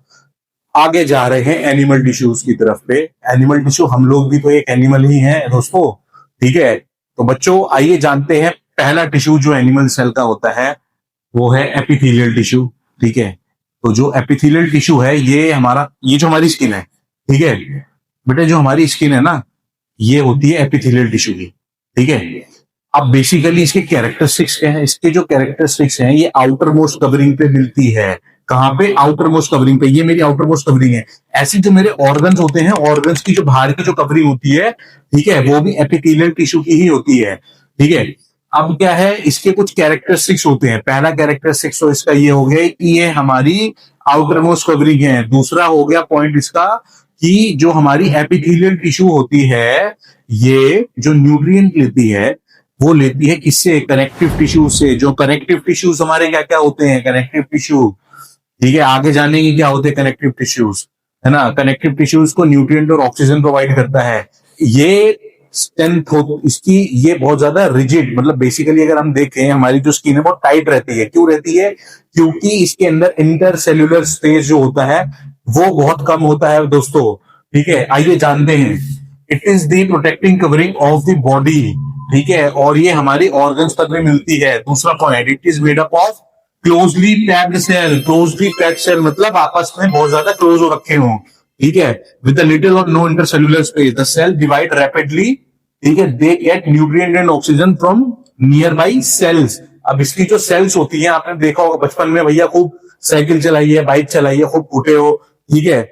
आगे जा रहे हैं एनिमल टिश्यूज की तरफ पे। एनिमल टिश्यू, हम लोग भी तो एक एनिमल ही हैं दोस्तों, ठीक है। तो बच्चों आइए जानते हैं पहला टिश्यू जो एनिमल सेल का होता है वो है एपिथेलियल टिश्यू, ठीक है। तो जो एपिथेलियल टिश्यू है ये जो हमारी स्किन है, ठीक है बेटे, जो हमारी स्किन है ना ये होती है एपिथेलियल टिश्यू की, ठीक है। अब बेसिकली इसके कैरेक्टरिस्टिक्स क्या है, इसके जो कैरेक्टरिस्टिक्स हैं ये आउटर मोस्ट कवरिंग पे मिलती है, कहाँ पे? आउटर मोस्ट कवरिंग पे। ये मेरी आउटर मोस्ट कवरिंग है। ऐसे जो मेरे ऑर्गन्स होते हैं, ऑर्गन्स की जो बाहर की जो कवरिंग होती है, ठीक है, वो भी एपिथेलियल टिश्यू की ही होती है। ठीक है। अब क्या है, इसके कुछ कैरेक्टरिस्टिक्स होते हैं। पहला कैरेक्टरिस्टिक्स तो इसका ये हो गया कि ये हमारी आउटर मोस्ट कवरिंग है। दूसरा हो गया पॉइंट इसका कि जो हमारी एपिथेलियल टिश्यू होती है, ये जो न्यूट्रिएंट लेती है, वो लेती है किससे? कनेक्टिव टिश्यू से। जो कनेक्टिव टिश्यूज हमारे क्या क्या होते हैं? कनेक्टिव टिश्यू, ठीक है, आगे जाने की क्या होते हैं कनेक्टिव टिश्यूज, है ना? कनेक्टिव टिश्यूज को न्यूट्रिएंट और ऑक्सीजन प्रोवाइड करता है। ये स्ट्रेंथ हो इसकी, ये बहुत ज्यादा रिजिड, मतलब बेसिकली अगर हम देखें, हमारी जो स्किन है बहुत टाइट रहती है। क्यों रहती है? क्योंकि इसके अंदर इंटरसेल्यूलर स्पेस जो होता है वो बहुत कम होता है दोस्तों। ठीक है, आइए जानते हैं। It is the protecting covering of the body. ठीक है, और ये हमारी ऑर्गन्स तक भी मिलती है। दूसरा point, it is made up of closely packed cell. Closely packed cell मतलब आपस में बहुत ज्यादा क्लोज हो रखे हों। ठीक है, विद लिटिल और no intercellular space, the cell divide rapidly. ठीक है, they get nutrient and oxygen from nearby cells. अब इसकी जो सेल्स होती है, आपने देखा होगा बचपन में, भैया खूब साइकिल चलाई है, बाइक चलाई है, खूब फूटे हो। ठीक है,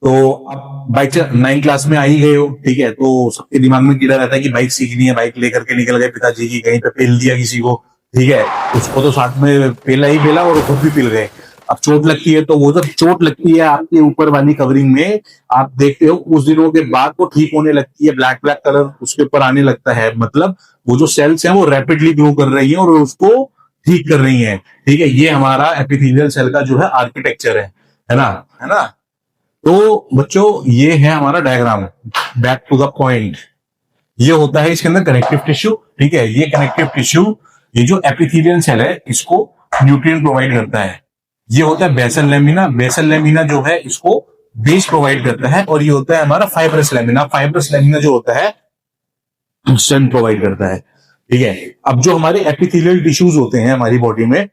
तो अब बाइक 9 क्लास में आ ही गए हो। ठीक है, तो सबके दिमाग में कीड़ा रहता है कि बाइक सीखनी है, बाइक लेकर के निकल गए पिताजी की, कहीं पे पेल दिया किसी को। ठीक है, उसको तो साथ में पेला ही पेला और खुद भी पिल गए। अब चोट लगती है, तो वो जब चोट लगती है आपके ऊपर वाली कवरिंग में, आप देखते हो कुछ दिनों के बाद वो ठीक होने लगती है, ब्लैक ब्लैक कलर उसके ऊपर आने लगता है। मतलब वो जो सेल्स हैं वो रैपिडली ग्रो कर रही हैं और उसको ठीक कर रही हैं। ठीक है, ये हमारा एपिथेलियल सेल का जो है आर्किटेक्चर है ना? है ना? तो बच्चों, ये है हमारा diagram. Back to the point, ये होता है इसके अंदर कनेक्टिव टिश्यू। ठीक है, ये कनेक्टिव टिश्यू, ये जो एपिथेलियल सेल है, इसको न्यूट्रिएंट प्रोवाइड करता है। ये होता है बेसल लेमिना। बेसल लेमिना जो है इसको बेस प्रोवाइड करता है। और ये होता है हमारा फाइब्रस लेमिना। फाइब्रस लेमिना जो होता है स्टेम प्रोवाइड करता है। ठीक है, अब जो हमारे एपिथेलियल टिश्यूज होते हैं हमारी बॉडी में,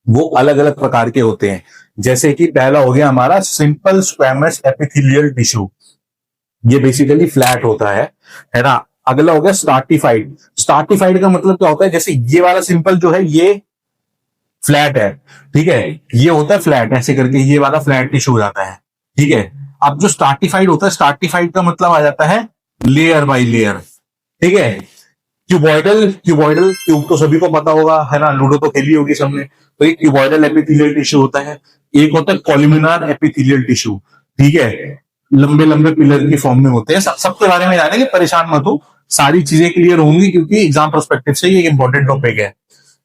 वो अलग अलग प्रकार के होते हैं। जैसे कि पहला हो गया हमारा सिंपल स्क्वैमस एपिथेलियल टिश्यू। ये बेसिकली फ्लैट होता है ना? अगला हो गया स्टार्टिफाइड। स्टार्टिफाइड का मतलब क्या होता है? जैसे ये वाला सिंपल जो है ये फ्लैट है। ठीक है, ये होता है फ्लैट, ऐसे करके ये वाला फ्लैट टिश्यू हो जाता है। ठीक है, अब जो स्टार्टिफाइड होता है, स्टार्टिफाइड का मतलब आ जाता है लेयर बाई लेयर। ठीक है, क्यूबॉइडल। क्यूबॉइडल क्यूब तो सभी को पता होगा, है ना? लूडो तो खेली होगी सबने। तो एक क्यूबॉइडल एपिथेलियल टिश्यू होता है। एक होता है कॉलमिनार एपिथेलियल टिश्यू। ठीक है, लंबे लंबे पिलर की फॉर्म में होते हैं। सबके बारे में जानेंगे, परेशान मत हो, सारी चीजें क्लियर होंगी क्योंकि एग्जाम पर्सपेक्टिव से ये इंपॉर्टेंट टॉपिक है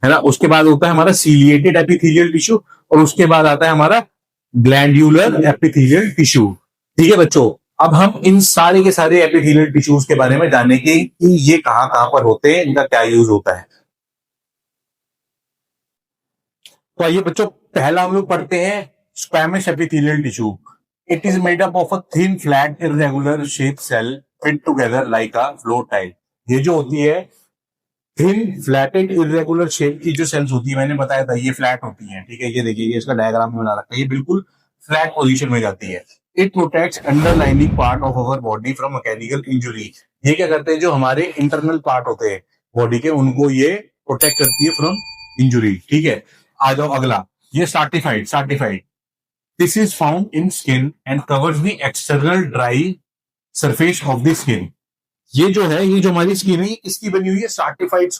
ना? उसके बाद होता है हमारा सीलिएटेड एपिथेलियल टिश्यू, और उसके बाद आता है हमारा ग्लैंड्यूलर एपिथेलियल टिश्यू। ठीक है बच्चों, अब हम इन सारे के सारे एपिथेलियल टिश्यूज के बारे में जानेंगे कि ये कहां कहां पर होते हैं, इनका क्या यूज होता है। तो आइए बच्चों, पहला हम लोग पढ़ते हैं squamous epithelial tissue. It is made up of a thin flat irregular shape cell fit together like a floor tile. ये जो होती है थिन फ्लैटेड इरेगुलर शेप की जो सेल्स होती है, मैंने बताया था ये फ्लैट होती हैं। ठीक है, ये देखिए, ये इसका डायग्राम में बना रखा है, ये बिल्कुल फ्लैट पोजीशन में जाती है। It protects underlining part of our body from mechanical injury. ये क्या करते हैं, जो हमारे इंटरनल पार्ट होते हैं बॉडी के, उनको ये प्रोटेक्ट करती है फ्रॉम इंजुरी। ठीक है, आ जाओ अगला, ये certified. Certified, this is found in skin and covers the external dry surface of the skin. ये जो है, ये जो हमारी स्किन है, ये किसकी बनी हुई है? सर्टिफाइड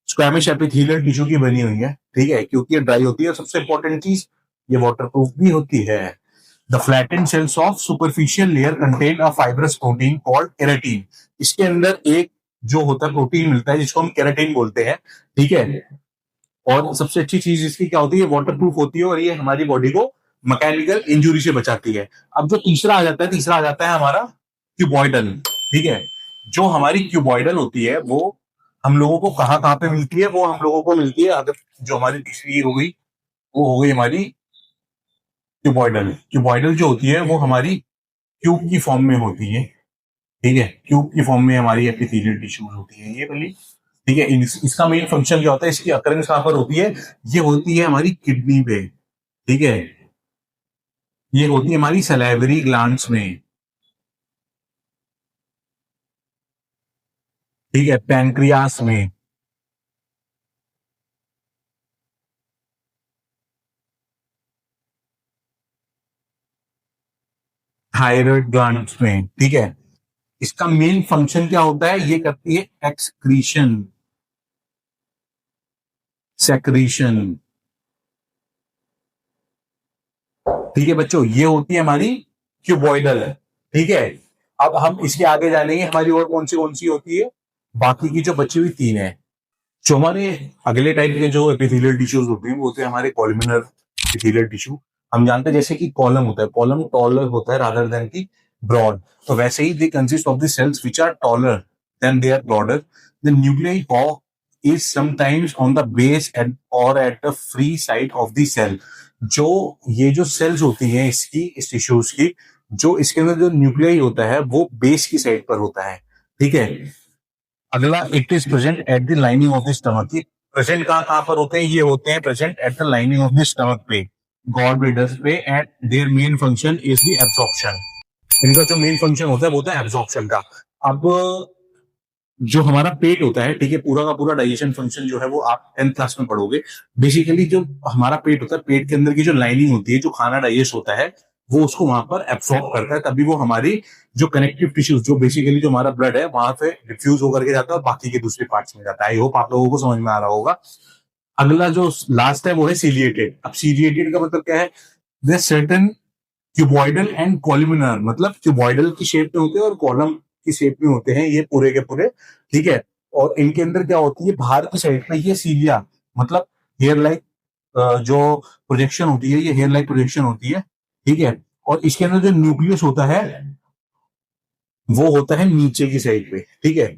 स्क्वैमिश एपिथेलियल टिश्यू की बनी हुई है। ठीक है, क्योंकि ये ड्राई होती है। सबसे इंपॉर्टेंट चीज, ये वाटरप्रूफ भी होती है। The flattened cells of superficial layer contain a fibrous protein called keratin. इसके अंदर एक जो होता है प्रोटीन मिलता है जिसको हम केराटिन बोलते हैं। ठीक है, और सबसे अच्छी चीज इसकी क्या होती है? वाटरप्रूफ होती है और ये हमारी बॉडी को मैकेनिकल इंजुरी से बचाती है। अब जो तीसरा आ जाता है, तीसरा आ जाता है हमारा क्यूबॉइडल। ठीक है, जो हमारी क्यूबॉइडल होती है वो हम लोगों को कहाँ कहाँ पे मिलती है? वो हम लोगों को मिलती है, अगर जो हमारी तीसरी हो गई, वो हो गई हमारी क्यूबॉइडल। क्यूबॉइडल जो होती है वो हमारी क्यूब की फॉर्म में होती है। ठीक है, क्यूब की फॉर्म में हमारी एपिथेलियल टिश्यूज होती है ये वाली। ठीक है, इसका मेन फंक्शन क्या होता है? इसकी अकरेंस कहां पर होती है? ये होती है हमारी किडनी पे। ठीक है, ये होती है हमारी सलाइवरी ग्लैंड्स में। ठीक है, पैंक्रियास में। थायराइड ग्लैंड में, ठीक है। इसका मेन फंक्शन क्या होता है, ये करती है एक्सक्रीशन, सेक्रीशन, ठीक है बच्चों, ये होती है हमारी क्यूबॉइडल, ठीक है। अब हम इसके आगे जानेंगे हमारी और कौन सी होती है, बाकी की जो बची हुई तीन है। जो हमारे अगले टाइप के जो एपिथेलियल टिश्यूज होते हैं वो होते हैं हमारे कॉलमिनर एपिथेलियल टिश्यू। हम जानते हैं जैसे कि कॉलम होता है, कॉलम टॉलर होता है रादर देन की ब्रॉड, तो वैसे ही they consist of the cells which are taller than they are broader. The nuclei is sometimes on the base and और at the free side of the cell. जो ये जो सेल्स होती हैं इसकी, इस टिश्यूज की, जो इसके अंदर जो न्यूक्लियाई होता है वो बेस की साइड पर होता है, ठीक है। अगला, it is present at the lining of the stomach. ये प्रेजेंट कहाँ पर होते हैं, ये होते हैं present at the lining of the stomach पे, गॉल ब्लैडर पे, and their main function is the absorption. इनका जो मेन फंक्शन होता है वो होता है एब्जॉर्प्शन का। अब जो हमारा पेट होता है, ठीक है, पूरा का पूरा डाइजेशन फंक्शन जो है वो आप 10th क्लास में पढ़ोगे। बेसिकली जो हमारा पेट होता है, पेट के अंदर की जो लाइनिंग होती है, जो खाना डाइजेस्ट होता है वो उसको वहां पर एब्सॉर्ब करता है, तभी वो हमारी जो कनेक्टिव टिश्यूज, जो बेसिकली जो हमारा ब्लड है वहां पे डिफ्यूज होकर के जाता है और बाकी के दूसरे पार्ट्स में जाता है। आई होप आप लोगों को समझ में आ रहा होगा। अगला जो लास्ट है वो है सीलिएटेड। अब सीलिएटेड का मतलब क्या है, दे सर्टेन क्यूबॉइडल एंड कॉलमिनर, मतलब क्यूबॉइडल की शेप में होते हैं और कॉलम की शेप में होते हैं ये पूरे के पूरे, ठीक है। और इनके अंदर क्या होती है, बाहर की साइड पे ये सीलिया, मतलब हेयर लाइक जो प्रोजेक्शन होती है, ये हेयर लाइक प्रोजेक्शन होती है, ठीक है। और इसके अंदर जो न्यूक्लियस होता है वो होता है नीचे की साइड पे, ठीक है।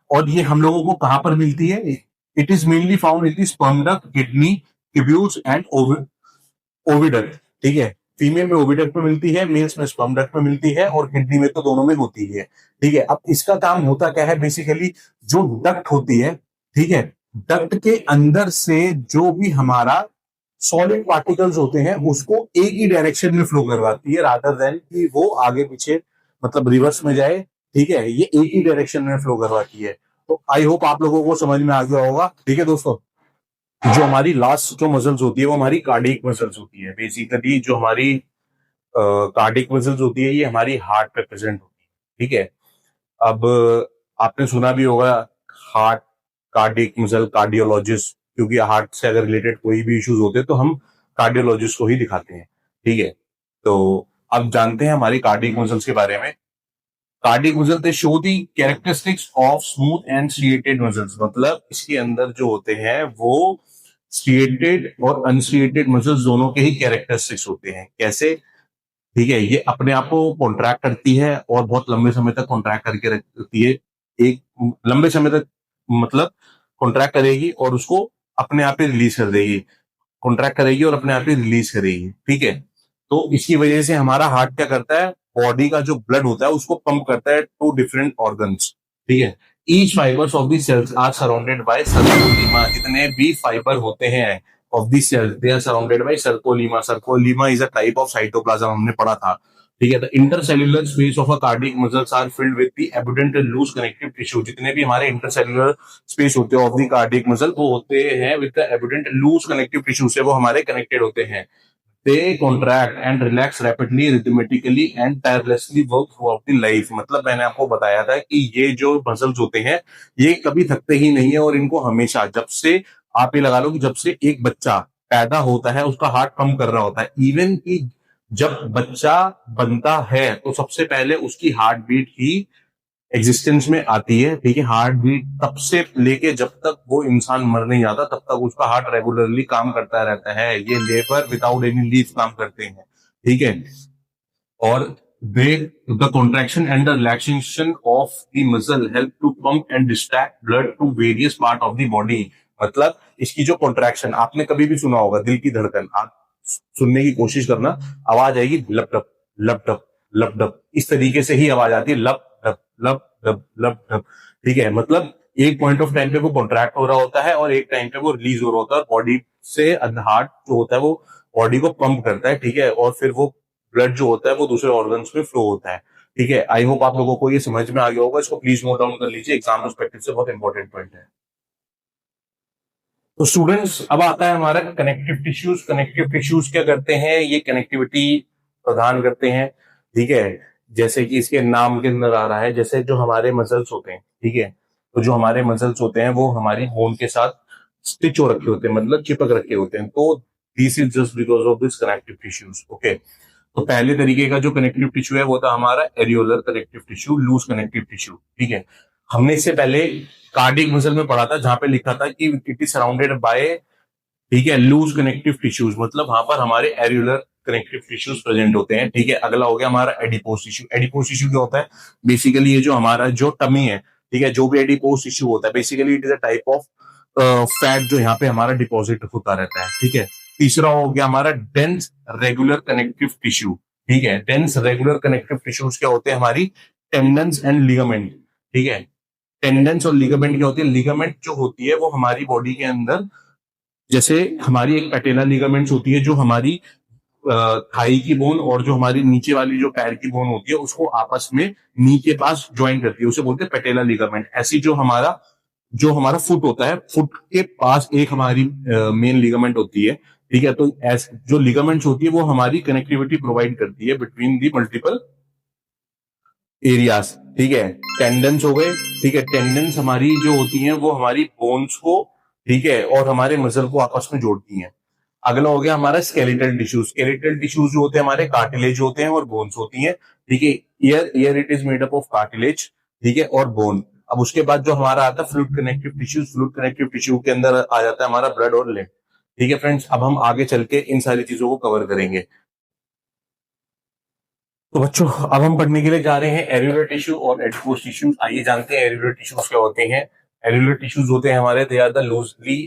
और ये हम लोगों को कहां पर मिलती है, it is mainly found in the sperm duct, kidney, tubules and oviduct, ठीक है। फीमेल में ओविडक्ट में मिलती है, मेल्स में स्पर्म डक्ट में मिलती है, और किडनी में तो दोनों में होती है, ठीक है। अब इसका काम होता क्या है, बेसिकली जो डक्ट होती है, ठीक है, डक्ट के अंदर से जो भी हमारा सॉलिड पार्टिकल्स होते हैं उसको एक ही डायरेक्शन में फ्लो करवाती है, रादर देन कि वो आगे पीछे मतलब रिवर्स में जाए, ठीक है, ये एक ही डायरेक्शन में फ्लो करवाती है। तो आई होप आप लोगों को समझ में आ गया होगा, ठीक है दोस्तों। जो हमारी लास्ट जो मसल्स होती है वो हमारी कार्डियक मसल्स होती है। बेसिकली जो हमारी कार्डियक मसल्स होती है ये हमारी हार्ट पे प्रेजेंट होती है, ठीक है। अब आपने सुना भी होगा हार्ट, कार्डियक मसल, कार्डियोलॉजिस्ट, क्योंकि हार्ट से अगर रिलेटेड कोई भी इश्यूज होते हैं तो हम कार्डियोलॉजिस्ट को ही दिखाते हैं, ठीक है। तो अब जानते हैं हमारी कार्डियक मसल्स के बारे में। Cardiac muscle they show the characteristics of smooth and striated muscles, मतलब इसके अंदर जो होते हैं वो स्ट्रिएटेड और अनस्ट्रिएटेड मसल्स दोनों के ही कैरेक्टरिस्टिक्स होते हैं। कैसे, ठीक है, ये अपने आप को कॉन्ट्रैक्ट करती है और बहुत लंबे समय तक कॉन्ट्रैक्ट करके रखती है, एक लंबे समय तक, मतलब कॉन्ट्रैक्ट करेगी और उसको अपने आप ही रिलीज कर देगी, कॉन्ट्रैक्ट करेगी और अपने आप ही रिलीज करेगी, ठीक है। तो इसकी वजह से हमारा हार्ट क्या करता है, बॉडी का जो ब्लड होता है उसको पंप करता है टू डिफरेंट ऑर्गन्स, ठीक है। Each fibres of the cells are surrounded by sarcolemma, जितने भी फाइबर होते हैं of the cell they are surrounded by sarcolemma. Sarcolemma is a type of cytoplasm, हमने पढ़ा था, ठीक है। The intercellular space of a cardiac muscles are filled with the abundant loose connective tissue. जितने भी हमारे इंटरसेल्युलर स्पेस होते हैं ऑफ द कार्डियक मसल वो होते हैं with the abundant loose connective tissue, से वो हमारे कनेक्टेड होते हैं। They contract and relax rapidly, rhythmically and tirelessly work throughout the life। मतलब मैंने आपको बताया था कि ये जो मसल्स होते हैं ये कभी थकते ही नहीं है, और इनको हमेशा, जब से आप ये लगा लो कि जब से एक बच्चा पैदा होता है उसका हार्ट पंप कर रहा होता है, इवन कि जब बच्चा बनता है तो सबसे पहले उसकी हार्ट बीट ही एग्जिस्टेंस में आती है, ठीक है। हार्ट बीट तब से लेके जब तक वो इंसान मर नहीं जाता तब तक उसका हार्ट रेगुलरली काम करता रहता है। ये लेबर विदाउट एनी लीव काम करते हैं, ठीक है। और they the contraction and the relaxation of the muscle help to pump and distract blood to various part of the body. मतलब इसकी जो कॉन्ट्रैक्शन, आपने कभी भी सुना होगा दिल की धड़कन, आप सुनने की कोशिश करना, आवाज आएगी लप टप लप टप लप टप, इस तरीके से ही आवाज आती है, लप टप लप टप लप टप, ठीक है। मतलब एक पॉइंट ऑफ टाइम पे वो कॉन्ट्रैक्ट हो रहा होता है और एक टाइम पे वो रिलीज हो रहा होता है, बॉडी से हार्ट जो होता है वो बॉडी को पंप करता है, ठीक है। और फिर वो ब्लड जो होता है वो दूसरे ऑर्गन्स में फ्लो होता है, ठीक है। आई होप आप लोगों को ये समझ में आ गया होगा, इसको प्लीज नोट डाउन कर लीजिए, एग्जाम पर्सपेक्टिव से बहुत इंपॉर्टेंट पॉइंट है। तो स्टूडेंट्स अब आता है हमारा कनेक्टिव टिश्यूज। कनेक्टिव टिश्यूज क्या करते हैं, ये कनेक्टिविटी प्रदान करते हैं। ठीक है। जैसे कि इसके नाम के अंदर आ रहा है, जैसे जो हमारे मसल्स होते हैं, ठीक है, तो जो हमारे मसल्स होते हैं वो हमारी बोन के साथ स्टिच हो रखे होते हैं, मतलब चिपक रखे होते हैं। तो this is just because of this connective tissues. Okay, तो पहले तरीके का जो कनेक्टिव टिश्यू है वो था हमारा areolar connective tissue, loose connective tissue. ठीक है, हमने इससे पहले कार्डियक मसल में पढ़ा था, जहां पे लिखा था कि इट इज सराउंडेड बाय, ठीक है, लूज कनेक्टिव टिश्यूज, मतलब वहां पर हमारे एरियुलर कनेक्टिव टिश्यूज प्रेजेंट होते हैं। ठीक है, अगला हो गया हमारा एडिपोज टिश्यू। एडिपोज टिश्यू क्या होता है? बेसिकली ये जो हमारा जो टमी है, ठीक है, जो भी एडिपोज टिश्यू होता है, basically it is a type of fat जो यहाँ पे हमारा डिपॉजिट होता रहता है। ठीक है, तीसरा हो गया हमारा डेंस रेगुलर कनेक्टिव टिश्यू। ठीक है, डेंस रेगुलर कनेक्टिव टिश्यूज क्या होते हैं? हमारी टेंडन्स एंड लिगामेंट। ठीक है, टेंडन्स और लिगामेंट क्या होती है? लिगामेंट जो होती है वो हमारी बॉडी के अंदर, जैसे हमारी एक पैटेला लिगामेंट्स होती है जो हमारी थाई की बोन और जो हमारी नीचे वाली जो पैर की बोन होती है उसको आपस में नी के पास ज्वाइन करती है, उसे बोलते हैं पैटेला लिगामेंट। ऐसी जो हमारा फुट होता है, फुट के पास एक हमारी मेन लिगामेंट होती है। ठीक है, तो जो लिगामेंट्स होती है वो हमारी कनेक्टिविटी प्रोवाइड करती है बिटवीन दी मल्टीपल एरियाज। ठीक है, टेंडन्स हो गए। ठीक है, टेंडन्स हमारी जो होती हैं वो हमारी बोन्स को, ठीक है, और हमारे मसल को आपस में जोड़ती हैं। अगला हो गया हमारा स्केलेटल टिश्यूज। स्केलेटल टिश्यूज जो होते हैं हमारे कार्टिलेज होते हैं और बोन्स होती हैं। ठीक है, year it is made up of cartilage, ठीक है, और बोन। अब उसके बाद जो हमारा आता है fluid connective tissues. Fluid connective tissue के अंदर आ जाता है हमारा ब्लड और लिम्फ। ठीक है फ्रेंड्स, अब हम आगे चल के इन सारी चीजों को कवर करेंगे। तो बच्चों, अब हम पढ़ने के लिए जा रहे हैं एरियुलर टिश्यू और एडिपोज टिश्यूज। आइए जानते हैं एरियुलर टिश्यूज क्या होते हैं। एरियुलर टिश्यूज होते हैं हमारे, दे आर द लूजली,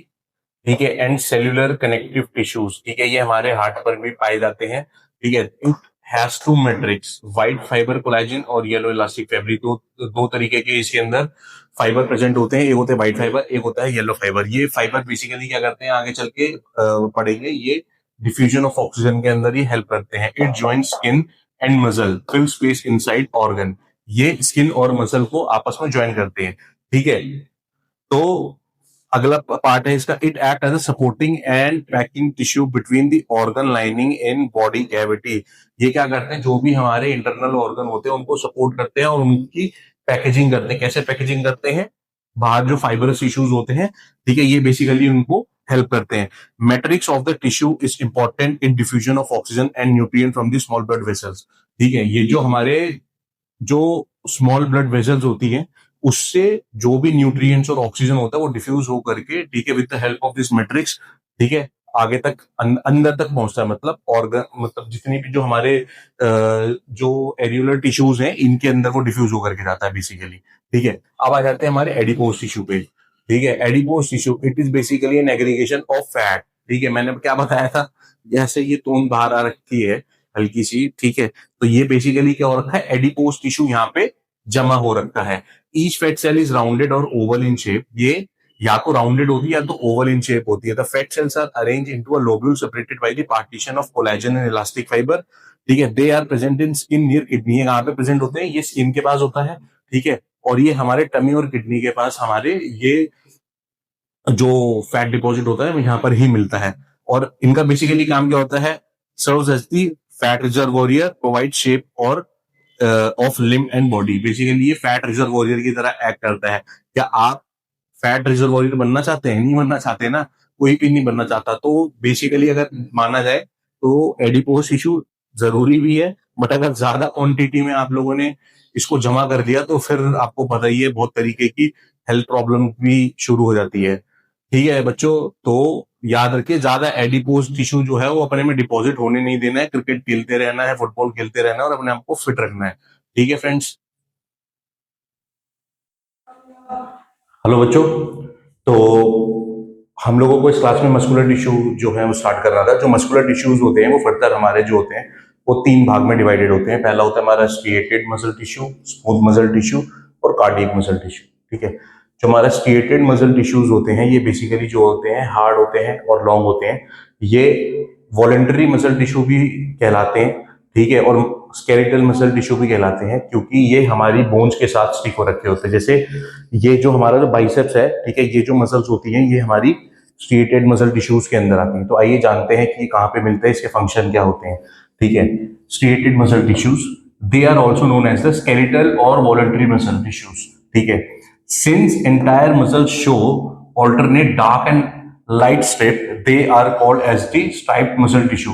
ठीक है, एंड सेल्यूलर कनेक्टिव टिश्यूज। ठीक है, ये हमारे हार्ट पर भी पाए जाते हैं। ठीक है, it has two matrix, white fibre collagen और येलो इलास्टिक फैब्रिक। तो दो तरीके के इसके अंदर फाइबर प्रेजेंट होते हैं, एक होते हैं व्हाइट फाइबर, एक होता है येलो फाइबर। ये फाइबर बेसिकली क्या करते हैं, आगे चल के पढ़ेंगे, ये डिफ्यूजन ऑफ ऑक्सीजन के अंदर ये हेल्प करते हैं। It join skin and muscle, fill space inside organ. ये स्किन और मसल को आपस में ज्वाइन करते हैं। ठीक है, तो अगला पार्ट है इसका, it act as a supporting and packing tissue between the organ lining in body cavity. ये क्या करते हैं, जो भी हमारे इंटरनल ऑर्गन होते हैं उनको सपोर्ट करते हैं और उनकी पैकेजिंग करते हैं। कैसे पैकेजिंग करते हैं? बाहर जो फाइबरस टिश्यूज होते हैं, ठीक है, ये बेसिकली उनको हेल्प करते हैं। Matrix of the tissue is important in diffusion of oxygen and nutrient from the small blood vessels. ठीक है, ये जो हमारे जो स्मॉल ब्लड वेसल्स होती हैं उससे जो भी न्यूट्रिएंट्स और ऑक्सीजन होता है वो डिफ्यूज हो करके, ठीक है, with the help of this matrix, ठीक है, आगे तक अंदर तक पहुंचता है। मतलब ऑर्गन, मतलब जितनी भी जो हमारे जो एरियुलर टिश्यूज हैं इनके अंदर वो डिफ्यूज होकर के जाता है बेसिकली। ठीक है, अब आ जाते हैं हमारे एडिपोज टिश्यू पे। ठीक है, adipose tissue it is basically an aggregation of fat. ठीक है, मैंने क्या बताया था, जैसे ये तोन बाहर आ रखी है हल्की सी, ठीक है, तो ये बेसिकली क्या हो रखा है, एडिपोज टिश्यू यहाँ पे जमा हो रखा है। Each fat cell is rounded और ओवल इन शेप। ये या तो राउंडेड होती है या तो ओवल इन शेप होती है। The fat cells are arrange into a lobule separated by the partition of collagen and elastic fibre. ठीक है, they are present in skin near kidney. कहाँ पे प्रेजेंट होते हैं? ये स्किन के पास होता है। ठीक है, और ये हमारे टमी और किडनी के पास हमारे ये जो फैट डिपॉजिट होता है वो यहाँ पर ही मिलता है। और इनका बेसिकली काम क्या होता है? Serves as the fat reservoir, provide shape और of limb and body. Basically ये फैट रिजर्वोयर की तरह एक्ट करता है। क्या आप फैट रिजर्वोयर बनना चाहते हैं? नहीं बनना चाहते ना, कोई भी नहीं बनना चाहता। तो बेसिकली अगर माना जाए तो एडिपोज टिश्यू जरूरी भी है, बट अगर ज्यादा क्वांटिटी में आप लोगों ने इसको जमा कर दिया तो फिर आपको पता ही है बहुत तरीके की हेल्थ प्रॉब्लम भी शुरू हो जाती है। ठीक है बच्चों, तो याद रखिए, ज्यादा एडिपोज टिश्यू जो है वो अपने में डिपॉजिट होने नहीं देना है। क्रिकेट खेलते रहना है, फुटबॉल खेलते रहना है और अपने आप को फिट रखना है। ठीक है फ्रेंड्स। हेलो बच्चों, तो हम लोगों को इस क्लास में मस्कुलर टिश्यू जो है वो स्टार्ट कर रहा था। जो मस्कुलर टिश्यूज होते हैं वो फर्दर हमारे जो होते हैं वो तीन भाग में डिवाइडेड होते हैं। पहला होता है हमारा striated muscle tissue, smooth muscle tissue और कार्डियक मसल टिश्यू। ठीक है, जो हमारा स्ट्रिएटेड मसल टिश्यूज होते हैं ये बेसिकली जो होते हैं हार्ड होते हैं और लॉन्ग होते हैं। ये वॉलेंटरी मसल टिश्यू भी कहलाते हैं। ठीक है, और स्केलेटल मसल टिश्यू भी कहलाते हैं क्योंकि ये हमारी बोन्स के साथ स्टिक हो रखे होते हैं। जैसे ये जो हमारा जो बाइसेप्स है, ठीक है, ये जो मसल्स होती हैं ये हमारी स्ट्रिएटेड मसल टिश्यूज के अंदर आती हैं। तो आइए जानते हैं कि कहाँ पे मिलते हैं, इसके फंक्शन क्या होते हैं। ठीक है, striated muscle tissues, they are also known as the skeletal और वॉलंटरी मसल टिश्यूज, ठीक है। Since entire muscle show alternate dark and light strip, they are called as the striped muscle tissue.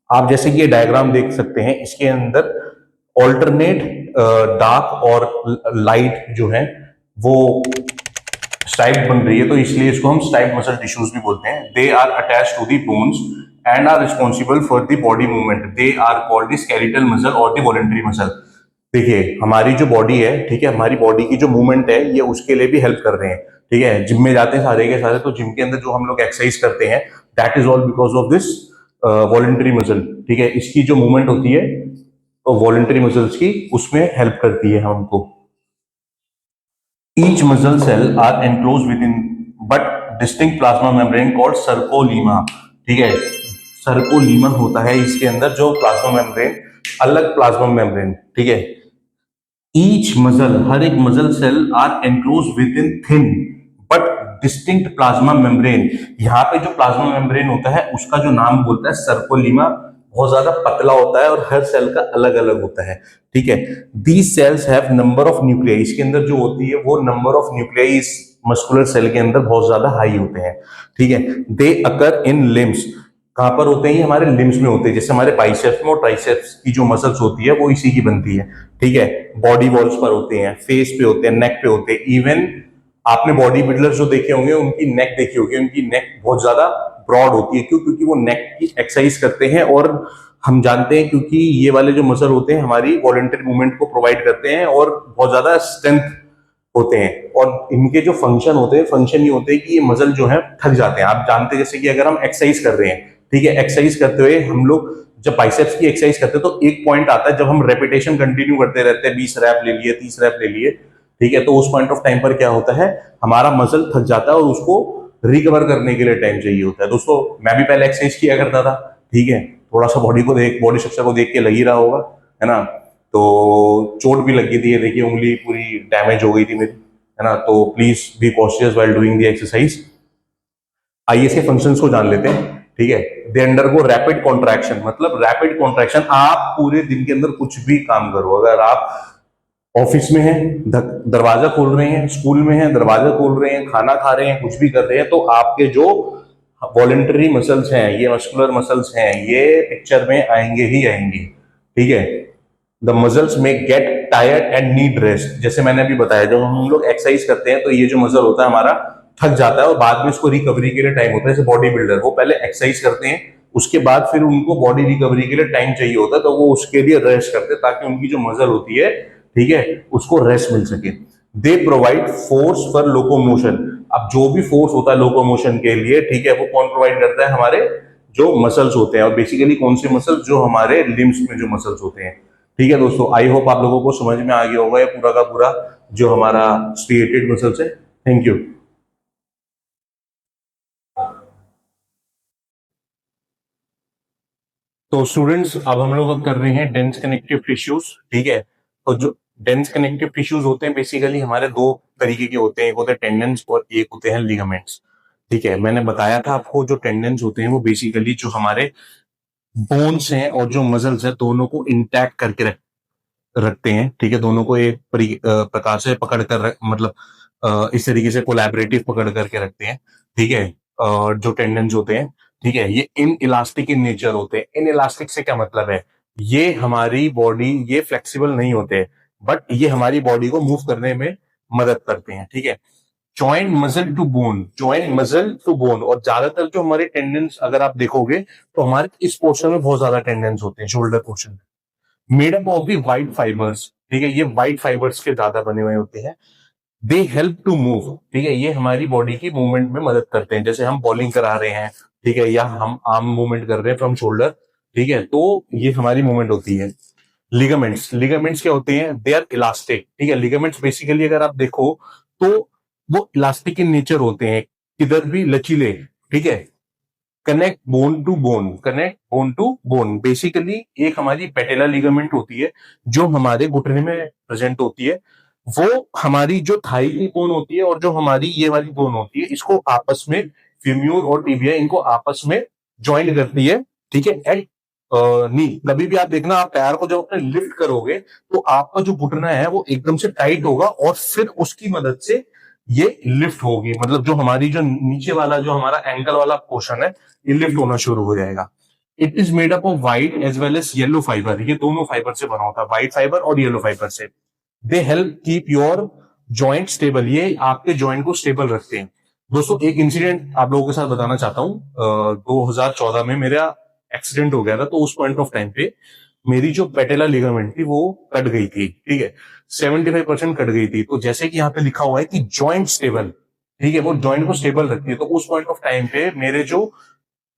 आप जैसे कि ये डायग्राम देख सकते हैं, इसके अंदर ऑल्टरनेट डार्क और लाइट जो है वो स्ट्राइप बन रही है, तो इसलिए इसको हम स्ट्राइप मसल टिश्यूज भी बोलते हैं। They are attach to the bones and are responsible for the body movement, they are called the skeletal muscle और द वॉलंटरी मसल। देखिए हमारी जो बॉडी है, ठीक है, हमारी बॉडी की जो मूवमेंट है ये उसके लिए भी हेल्प कर रहे हैं, ठीक है। जिम में जाते हैं सारे के सारे, तो जिम के अंदर जो हम लोग एक्सरसाइज करते हैं that is all because of this voluntary muscle, ठीक है। इसकी जो मूवमेंट होती है तो वॉलंटरी मसल्स की उसमें हेल्प करती है हमको। Each muscle cell are enclosed within but distinct plasma membrane called सर्कोलीमा, ठीक है। सर्कोलीमा होता है इसके अंदर जो प्लाज्मा मेम्ब्रेन, अलग प्लाज्मा मेम्ब्रेन, ठीक है। ईच मसल, हर एक muscle cell are enclose within thin but distinct plasma membrane. यहाँ पे जो प्लाज्मा मेम्ब्रेन होता है उसका जो नाम बोलता है सर्कोलीमा, बहुत ज्यादा पतला होता है और हर सेल का अलग अलग होता है, ठीक है। These cells have number of nuclei, इसके अंदर जो होती है वो नंबर ऑफ न्यूक्लियाई इस मस्कुलर सेल के अंदर बहुत ज्यादा हाई होते हैं, ठीक है। दे अकर इन लिम्स, कहां पर होते हैं ये हमारे लिम्स में होते हैं, जैसे हमारे बाइसेप्स में और ट्राइसेप्स की जो मसल्स होती है वो इसी की बनती है, ठीक है। बॉडी वॉल्स पर होते हैं, फेस पे होते हैं, नेक पे होते हैं। इवन आपने बॉडी बिल्डर्स जो देखे होंगे उनकी नेक देखी होगी, उनकी नेक बहुत ज्यादा ब्रॉड होती है, क्यों? क्योंकि वो नेक की एक्सरसाइज करते हैं, और हम जानते हैं क्योंकि ये वाले जो मसल होते हैं हमारी वॉलंटरी मूवमेंट को प्रोवाइड करते हैं और बहुत ज्यादा स्ट्रेंथ होते हैं। और इनके जो फंक्शन होते हैं, फंक्शन ये होते हैं कि ये मसल जो है थक जाते हैं। आप जानते हैं जैसे कि अगर हम एक्सरसाइज कर रहे हैं, ठीक है, एक्सरसाइज करते हुए हम लोग जब बाइसेप्स की एक्सरसाइज करते हैं तो एक पॉइंट आता है जब हम रेपिटेशन कंटिन्यू करते रहते हैं, 20 रैप ले लिए, 30 रैप ले लिए, ठीक है, तो उस पॉइंट ऑफ टाइम पर क्या होता है, हमारा मसल थक जाता है और उसको रिकवर करने के लिए टाइम चाहिए होता है। दोस्तों मैं भी पहले एक्सरसाइज किया करता था, ठीक है, थोड़ा सा बॉडी स्ट्रक्चर को देख के लग ही रहा होगा, है ना। तो चोट भी लगी थी, देखिए उंगली पूरी डैमेज हो गई थी मेरी, है ना। तो please be cautious while doing the exercise. आइए इसके फंक्शंस को जान लेते हैं, ठीक है। दे अंडरगो रैपिड कॉन्ट्रैक्शन, मतलब रैपिड कॉन्ट्रैक्शन, आप पूरे दिन के अंदर कुछ भी काम करो, अगर आप ऑफिस में हैं, दरवाजा खोल रहे हैं, स्कूल में हैं, दरवाजा खोल रहे हैं, खाना खा रहे हैं, कुछ भी कर रहे हैं, तो आपके जो वॉलेंटरी मसल्स हैं, ये मस्कुलर मसल्स हैं, ये पिक्चर में आएंगे ही आएंगे, ठीक है। द मसल्स में get tired and need rest, जैसे मैंने अभी बताया जब हम लोग एक्सरसाइज करते हैं तो ये जो मसल होता है हमारा थक जाता है और बाद में इसको रिकवरी के लिए टाइम होता है। जैसे बॉडी बिल्डर वो पहले एक्सरसाइज करते हैं, उसके बाद फिर उनको बॉडी रिकवरी के लिए टाइम चाहिए होता है, तो वो उसके लिए रेस्ट करते हैं ताकि उनकी जो मसल होती है, ठीक है, उसको रेस्ट मिल सके। They provide force for locomotion, अब जो भी फोर्स होता है लोकोमोशन के लिए, ठीक है, वो कौन प्रोवाइड करता है, हमारे जो मसल्स होते हैं, और बेसिकली कौन से मसल्स, जो हमारे लिम्स में जो मसल्स होते हैं, ठीक है। दोस्तों आई होप आप लोगों को समझ में आ गया होगा ये पूरा का पूरा जो हमारा स्ट्रिएटेड मसल्स है। Thank you. तो स्टूडेंट्स अब हम लोग कर रहे हैं डेंस कनेक्टिव टिश्यूज, ठीक है। तो जो डेंस कनेक्टिव टिश्यूज होते हैं बेसिकली हमारे दो तरीके के होते हैं, एक होते हैं टेंडन्स और एक होते हैं लिगामेंट्स, ठीक है। मैंने बताया था आपको जो टेंडन्स होते हैं वो बेसिकली जो हमारे बोन्स हैं और जो मसल्स हैं दोनों को इंटैक्ट करके रखते हैं, ठीक है, दोनों को एक प्रकार से पकड़ कर मतलब इस तरीके से कोलैबोरेटिव पकड़ करके रखते हैं, ठीक है। जो टेंडन्स होते हैं, ठीक है, ये इन इलास्टिक इन नेचर होते हैं। इन इलास्टिक से क्या मतलब है, ये हमारी बॉडी, ये फ्लेक्सिबल नहीं होते, बट ये हमारी बॉडी को मूव करने में मदद करते हैं, ठीक है। Joint muscle to bone, joint muscle to bone, और ज्यादातर जो हमारे टेंडन्स अगर आप देखोगे तो हमारे इस पोर्शन में बहुत ज्यादा टेंडन्स होते हैं, shoulder portion, made up of the white fibres, ठीक है, ये व्हाइट फाइबर्स के ज्यादा बने हुए होते हैं। दे हेल्प टू मूव, ठीक है, ये हमारी बॉडी की मूवमेंट में मदद करते हैं, जैसे हम बॉलिंग करा रहे हैं, ठीक है, या हम आर्म मूवमेंट कर रहे हैं फ्रॉम शोल्डर, ठीक है, तो ये हमारी मूवमेंट होती है। लिगामेंट्स, लिगामेंट्स क्या होते हैं, दे आर इलास्टिक, ठीक है। लिगामेंट्स बेसिकली अगर आप देखो तो वो इलास्टिक इन नेचर होते हैं, किधर भी लचीले, ठीक है। Connect bone to bone, connect bone to bone, basically एक हमारी पेटेला लिगामेंट होती है जो हमारे घुटने में प्रेजेंट होती है, वो हमारी जो थाई की बोन होती है और जो हमारी ये वाली बोन होती है, इसको आपस में, फेम्यूर और टिबिया, इनको आपस में ज्वाइंट करती है, ठीक है, एट नहीं, कभी भी आप देखना, आप पैर को जब अपने लिफ्ट करोगे तो आपका जो घुटना है वो एकदम से टाइट होगा और फिर उसकी मदद से ये लिफ्ट होगी, मतलब जो हमारी जो नीचे वाला जो हमारा एंकल वाला पोर्शन है ये लिफ्ट होना शुरू हो जाएगा। It is made up of white as well as yellow fibre, ये दोनों फाइबर से बना होता है, व्हाइट फाइबर और येलो फाइबर से। They help keep your joint stable, ये आपके जॉइंट को स्टेबल रखते हैं। दोस्तों एक इंसिडेंट आप लोगों के साथ बताना चाहता हूँ। 2014 में मेरा एक्सीडेंट हो गया था, तो उस पॉइंट ऑफ टाइम पे मेरी जो पेटेला लिगामेंट थी वो कट गई थी, ठीक है, 75% कट गई थी। तो जैसे कि यहाँ पे लिखा हुआ है कि जॉइंट स्टेबल, ठीक है, वो जॉइंट को स्टेबल रखती है। तो उस पॉइंट ऑफ टाइम पे मेरे जो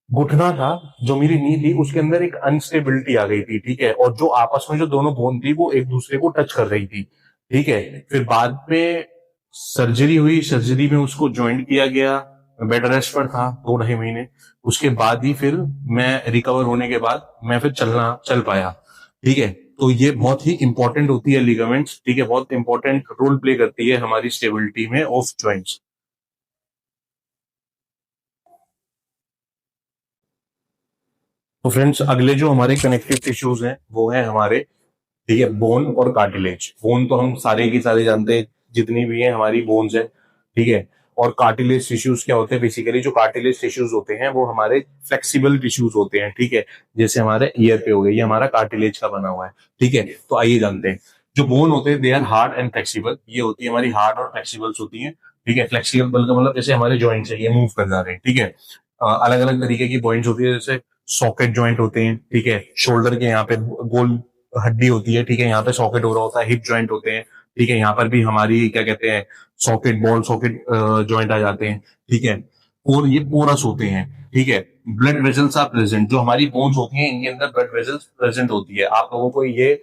घुटना था, जो मेरी नी थी, उसके अंदर एक अनस्टेबिलिटी आ गई थी, ठीक है, और जो आपस में जो दोनों बोन थी वो एक दूसरे को टच कर रही थी, ठीक है। फिर बाद में सर्जरी हुई, सर्जरी में उसको ज्वाइंट किया गया, बेड रेस्ट पर था 2 ढाई महीने। उसके बाद ही फिर मैं रिकवर होने के बाद मैं फिर चल पाया, ठीक है। तो ये बहुत ही इंपॉर्टेंट होती है लिगामेंट्स, ठीक है, बहुत इंपॉर्टेंट रोल प्ले करती है हमारी स्टेबिलिटी में ऑफ ज्वाइंट्स। तो फ्रेंड्स अगले जो हमारे कनेक्टिव टिश्यूज हैं वो है हमारे, ठीक है, बोन और कार्टिलेज। बोन तो हम सारे की सारे जानते हैं, जितनी भी है हमारी बोन्स है, ठीक है। और कार्टिलेज टिश्यूज क्या होते हैं, बेसिकली जो कार्टिलेज टिश्यूज होते हैं वो हमारे फ्लेक्सिबल टिश्यूज होते हैं, ठीक है। जैसे हमारे ईयर पे हो गए, ये हमारा कार्टिलेज का बना हुआ है, ठीक है। तो आइए जानते हैं, जो बोन होते हैं they are hard and flexible, ये होती है हमारी हार्ड और फ्लेक्सिबल्स होती है, ठीक है। फ्लेक्सिबल का मतलब जैसे हमारे जॉइंट्स है ये मूव कर जा रहे हैं, ठीक है। अलग अलग तरीके की पॉइंट्स होती है, जैसे सॉकेट जॉइंट होते हैं, ठीक है, शोल्डर के यहाँ पे गोल हड्डी होती है, ठीक है, यहाँ पे सॉकेट हो रहा होता है, हिप जॉइंट होते हैं, ठीक है, यहाँ पर भी हमारी क्या कहते हैं सॉकेट, बॉल सॉकेट जॉइंट आ जाते हैं, ठीक है। और ये पोरस होते हैं, ठीक है। ब्लड वेजल्स आर प्रेजेंट, जो हमारी बोन्स होती हैं इनके अंदर ब्लड वेजल्स प्रेजेंट होती है। आप लोगों को ये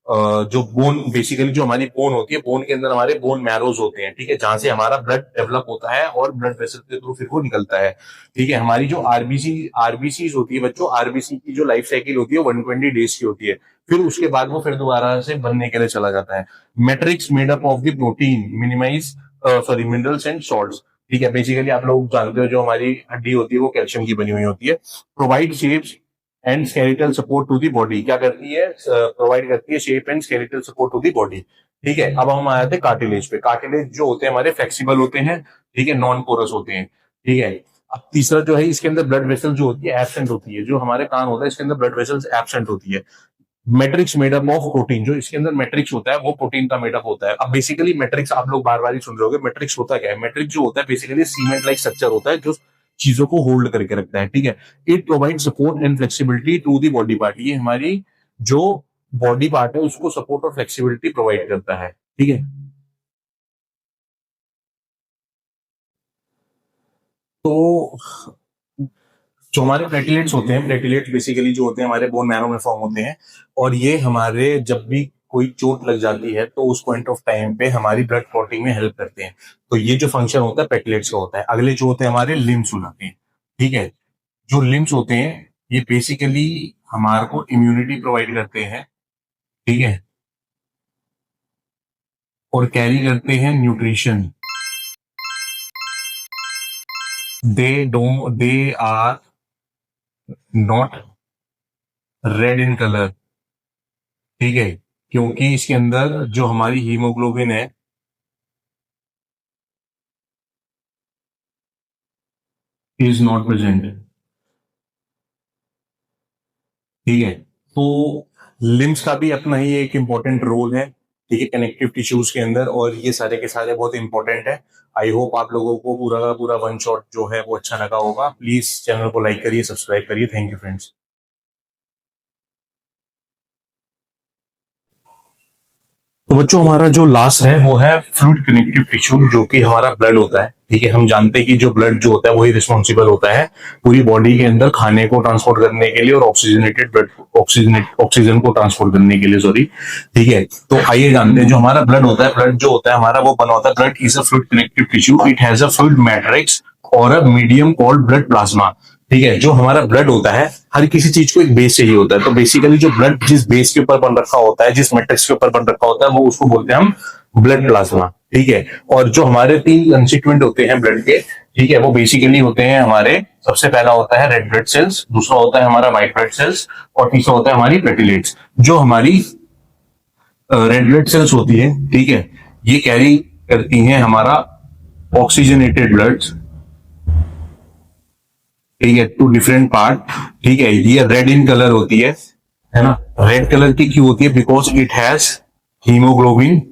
जो बोन, बेसिकली जो हमारी बोन होती है, बोन के अंदर हमारे बोन मैरोज होते हैं, ठीक है, जहां से हमारा ब्लड डेवलप होता है और ब्लड वेसल के थ्रू फिर वो निकलता है, ठीक है। हमारी जो आरबीसी होती है बच्चों, आरबीसी की जो लाइफ साइकिल होती है 120 डेज की होती है, फिर उसके बाद वो फिर दोबारा से बनने के लिए चला जाता है। Matrix made up of the protein minimize, sorry, minerals and salts, ठीक है। बेसिकली आप लोग जानते हो जो हमारी हड्डी होती है वो कैल्शियम की बनी हुई होती है। Provide shapes and skeletal support to the body, क्या करती है, प्रोवाइड करती है shape and skeletal support to the body, ठीक है। अब हम आए थे कार्टिलेज पे। कार्टिलेज जो होते हैं हमारे फ्लेक्सिबल होते हैं, ठीक है, नॉन पोरस होते हैं, ठीक है। अब तीसरा जो है, इसके अंदर ब्लड वेसल जो होती है एब्सेंट होती है, जो हमारे कान होता है इसके अंदर ब्लड वेसल्स एब्सेंट होती है। मैट्रिक्स मेडअप ऑफ प्रोटीन, जो इसके अंदर मैट्रिक्स होता है वो प्रोटीन का मेडअप होता है। अब बेसिकली मैट्रिक्स आप लोग बार बार ही सुन रहे होगे, मैट्रिक्स होता क्या है, मैट्रिक्स जो होता है बेसिकली सीमेंट लाइक स्ट्रक्चर होता है जो चीजों को होल्ड करके रखता है, ठीक है। It provide support and flexibility to the body part, ये हमारी जो बॉडी पार्ट है उसको सपोर्ट और फ्लेक्सिबिलिटी प्रोवाइड करता है, ठीक है। तो जो हमारे प्लेटलेट्स होते हैं, प्लेटलेट्स बेसिकली जो होते हैं हमारे बोन मैरो में फॉर्म होते हैं, और ये हमारे जब भी कोई चोट लग जाती है तो उस पॉइंट ऑफ टाइम पे हमारी ब्लड क्लॉटिंग में हेल्प करते हैं। तो ये जो फंक्शन होता है प्लेटलेट्स का होता है। अगले जो होते हैं हमारे लिम्स हो जाते हैं, ठीक है। जो लिम्स होते हैं ये बेसिकली हमारे को इम्यूनिटी प्रोवाइड करते हैं, ठीक है, और कैरी करते हैं nutrition. They are not red in colour, ठीक है, क्योंकि इसके अंदर जो हमारी हीमोग्लोबिन है इज नॉट प्रेजेंट, ठीक है। तो लिम्स का भी अपना ही एक इंपॉर्टेंट रोल है, ठीक है, कनेक्टिव टिश्यूज के अंदर, और ये सारे के सारे बहुत इंपॉर्टेंट है। आई होप आप लोगों को पूरा का पूरा वन शॉट जो है वो अच्छा लगा होगा। प्लीज चैनल को लाइक करिए, सब्सक्राइब करिए। Thank you friends. तो बच्चों हमारा जो लास्ट है वो है फ्लूइड कनेक्टिव टिश्यू, जो कि हमारा ब्लड होता है, ठीक है। हम जानते हैं कि जो ब्लड जो होता है वही रिस्पॉन्सिबल होता है पूरी बॉडी के अंदर खाने को ट्रांसपोर्ट करने के लिए और ऑक्सीजनेटेड ब्लड, ऑक्सीजन को ट्रांसपोर्ट करने के लिए, सॉरी, ठीक है। तो आइए जानते हैं जो हमारा ब्लड होता है, ब्लड जो होता है हमारा वो बना होता है, blood is a fluid connective tissue, it has a fluid matrix और a medium called blood plasma, ठीक है। जो हमारा ब्लड होता है, हर किसी चीज को एक बेस चाहिए होता है, तो बेसिकली जो ब्लड जिस बेस के ऊपर बन रखा होता है, जिस मैट्रिक्स के ऊपर बन रखा होता है, वो उसको बोलते हैं हम ब्लड प्लाज्मा, ठीक है। और जो हमारे 3 कंस्टिट्यूएंट होते हैं ब्लड के, ठीक है, वो बेसिकली होते हैं हमारे, सबसे पहला होता है रेड ब्लड सेल्स, दूसरा होता है हमारा व्हाइट ब्लड सेल्स, और तीसरा होता है हमारी प्लेटलेट्स। जो हमारी रेड ब्लड सेल्स होती है, ठीक है, ये कैरी करती हैं हमारा ऑक्सीजनेटेड ब्लड, ठीक है, टू डिफरेंट पार्ट, ठीक है। ये रेड इन कलर होती है ना। रेड कलर की क्यों होती है? Because it has haemoglobin,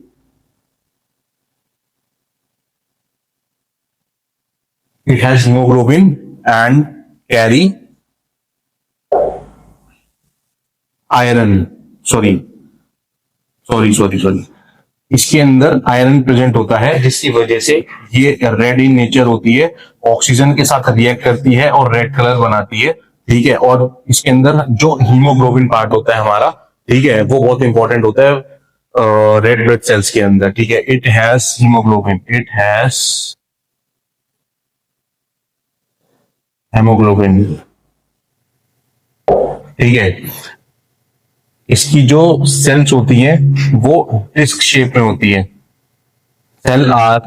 it has hemoglobin and carry iron, sorry sorry sorry sorry इसके अंदर आयरन प्रेजेंट होता है, जिसकी वजह से ये रेड इन नेचर होती है, ऑक्सीजन के साथ रिएक्ट करती है और रेड कलर बनाती है, ठीक है। और इसके अंदर जो हीमोग्लोबिन पार्ट होता है हमारा, ठीक है, वो बहुत इंपॉर्टेंट होता है रेड ब्लड सेल्स के अंदर, ठीक है। It has haemoglobin, it has haemoglobin, ठीक है। इसकी जो सेल्स होती हैं वो डिस्क शेप में होती है, सेल आर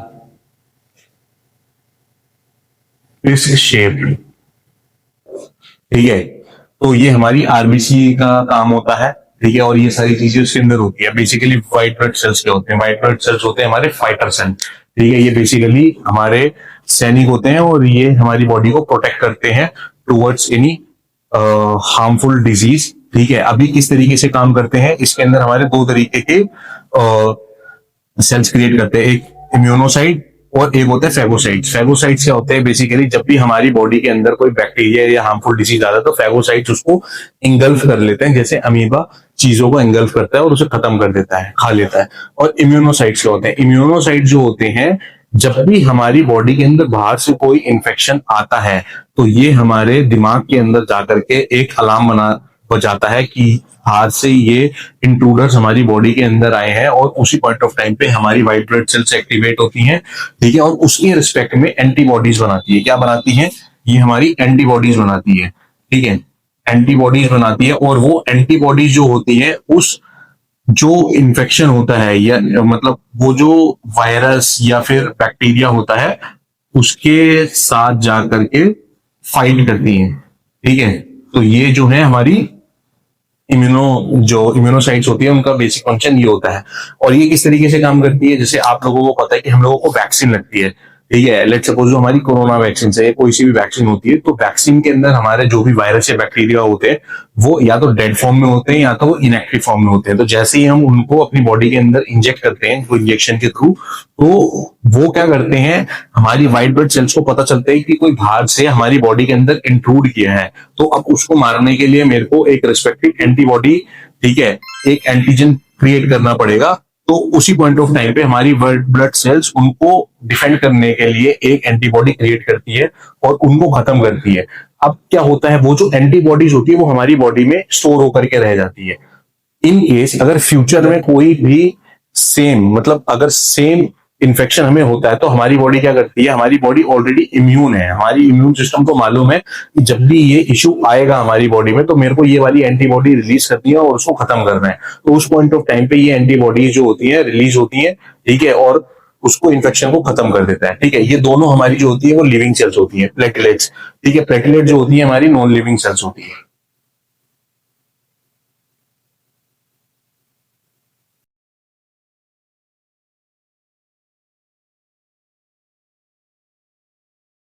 डिस्क शेप, ठीक है। तो ये हमारी आरबीसी का काम होता है, ठीक है। और ये सारी चीजें उसके अंदर होती है। बेसिकली व्हाइट ब्लड सेल्स क्या होते हैं? व्हाइट ब्लड सेल्स होते हैं हमारे फाइटर सेल, ठीक है। ये बेसिकली हमारे सैनिक होते हैं और ये हमारी बॉडी को प्रोटेक्ट करते हैं टुवर्ड्स एनी हार्मफुल डिजीज, ठीक है। अभी किस तरीके से काम करते हैं? इसके अंदर हमारे 2 तरीके के सेल्स क्रिएट करते हैं, एक इम्यूनोसाइट और एक होता है फैगोसाइट्स। फैगोसाइट्स क्या होते हैं? बेसिकली जब भी हमारी बॉडी के अंदर कोई बैक्टीरिया या हार्मफुल डिजीज आता है तो फैगोसाइट्स उसको इंगल्फ कर लेते हैं, जैसे अमीबा चीजों को इंगल्फ करता है और उसे खत्म कर देता है, खा लेता है। और इम्यूनोसाइट्स क्या होते हैं? इम्यूनोसाइट जो होते हैं, जब भी हमारी बॉडी के अंदर बाहर से कोई इंफेक्शन आता है तो ये हमारे दिमाग के अंदर जाकर के एक अलार्म बजाता है कि बाहर से ये इंट्रूडर्स हमारी बॉडी के अंदर आए हैं, और उसी पॉइंट ऑफ टाइम पे हमारी व्हाइट ब्लड सेल्स एक्टिवेट होती हैं, ठीक है। और उसके रिस्पेक्ट में एंटीबॉडीज बनाती है। क्या बनाती है? ये हमारी एंटीबॉडीज बनाती है, ठीक है। एंटीबॉडीज बनाती है, और वो एंटीबॉडीज जो होती है उस जो इन्फेक्शन होता है, या मतलब वो जो वायरस या फिर बैक्टीरिया होता है उसके साथ जाकर के फाइट करती है, ठीक है। तो ये जो है हमारी इम्यूनोसाइट्स होती है, उनका बेसिक फंक्शन ये होता है। और ये किस तरीके से काम करती है? जैसे आप लोगों को पता है कि हम लोगों को वैक्सीन लगती है, ठीक है। लेट्स सपोज जो हमारी कोरोना वैक्सीन है, कोई सी भी वैक्सीन होती है, तो वैक्सीन के अंदर हमारे जो भी वायरस या बैक्टीरिया होते हैं वो या तो डेड फॉर्म में होते हैं या तो वो इनएक्टिव फॉर्म में होते हैं। तो जैसे ही हम उनको अपनी बॉडी के अंदर इंजेक्ट करते हैं कोई इंजेक्शन के थ्रू, तो वो क्या करते हैं, हमारी व्हाइट ब्लड सेल्स को पता चलता है कि कोई बाहर से हमारी बॉडी के अंदर इंट्रूड किया है, तो अब उसको मारने के लिए मेरे को एक रिस्पेक्टिव एंटीबॉडी, ठीक है, एक एंटीजन क्रिएट करना पड़ेगा। तो उसी पॉइंट ऑफ टाइम पे हमारी ब्लड सेल्स उनको डिफेंड करने के लिए एक एंटीबॉडी क्रिएट करती है और उनको खत्म करती है। अब क्या होता है, वो जो एंटीबॉडीज होती है वो हमारी बॉडी में स्टोर होकर के रह जाती है। इन केस अगर फ्यूचर में कोई भी सेम, मतलब अगर सेम इन्फेक्शन हमें होता है तो हमारी बॉडी क्या करती है, हमारी बॉडी ऑलरेडी इम्यून है, हमारी इम्यून सिस्टम को मालूम है कि जब भी ये इश्यू आएगा हमारी बॉडी में तो मेरे को ये वाली एंटीबॉडी रिलीज करनी है और उसको खत्म करना है। तो उस पॉइंट ऑफ टाइम पे ये एंटीबॉडी जो होती है रिलीज होती है, ठीक है, और उसको इन्फेक्शन को खत्म कर देता है, ठीक है। ये दोनों हमारी जो होती है वो लिविंग सेल्स होती है, प्लेटलेट्स, ठीक है। प्लेटलेट जो होती है हमारी नॉन लिविंग सेल्स होती है।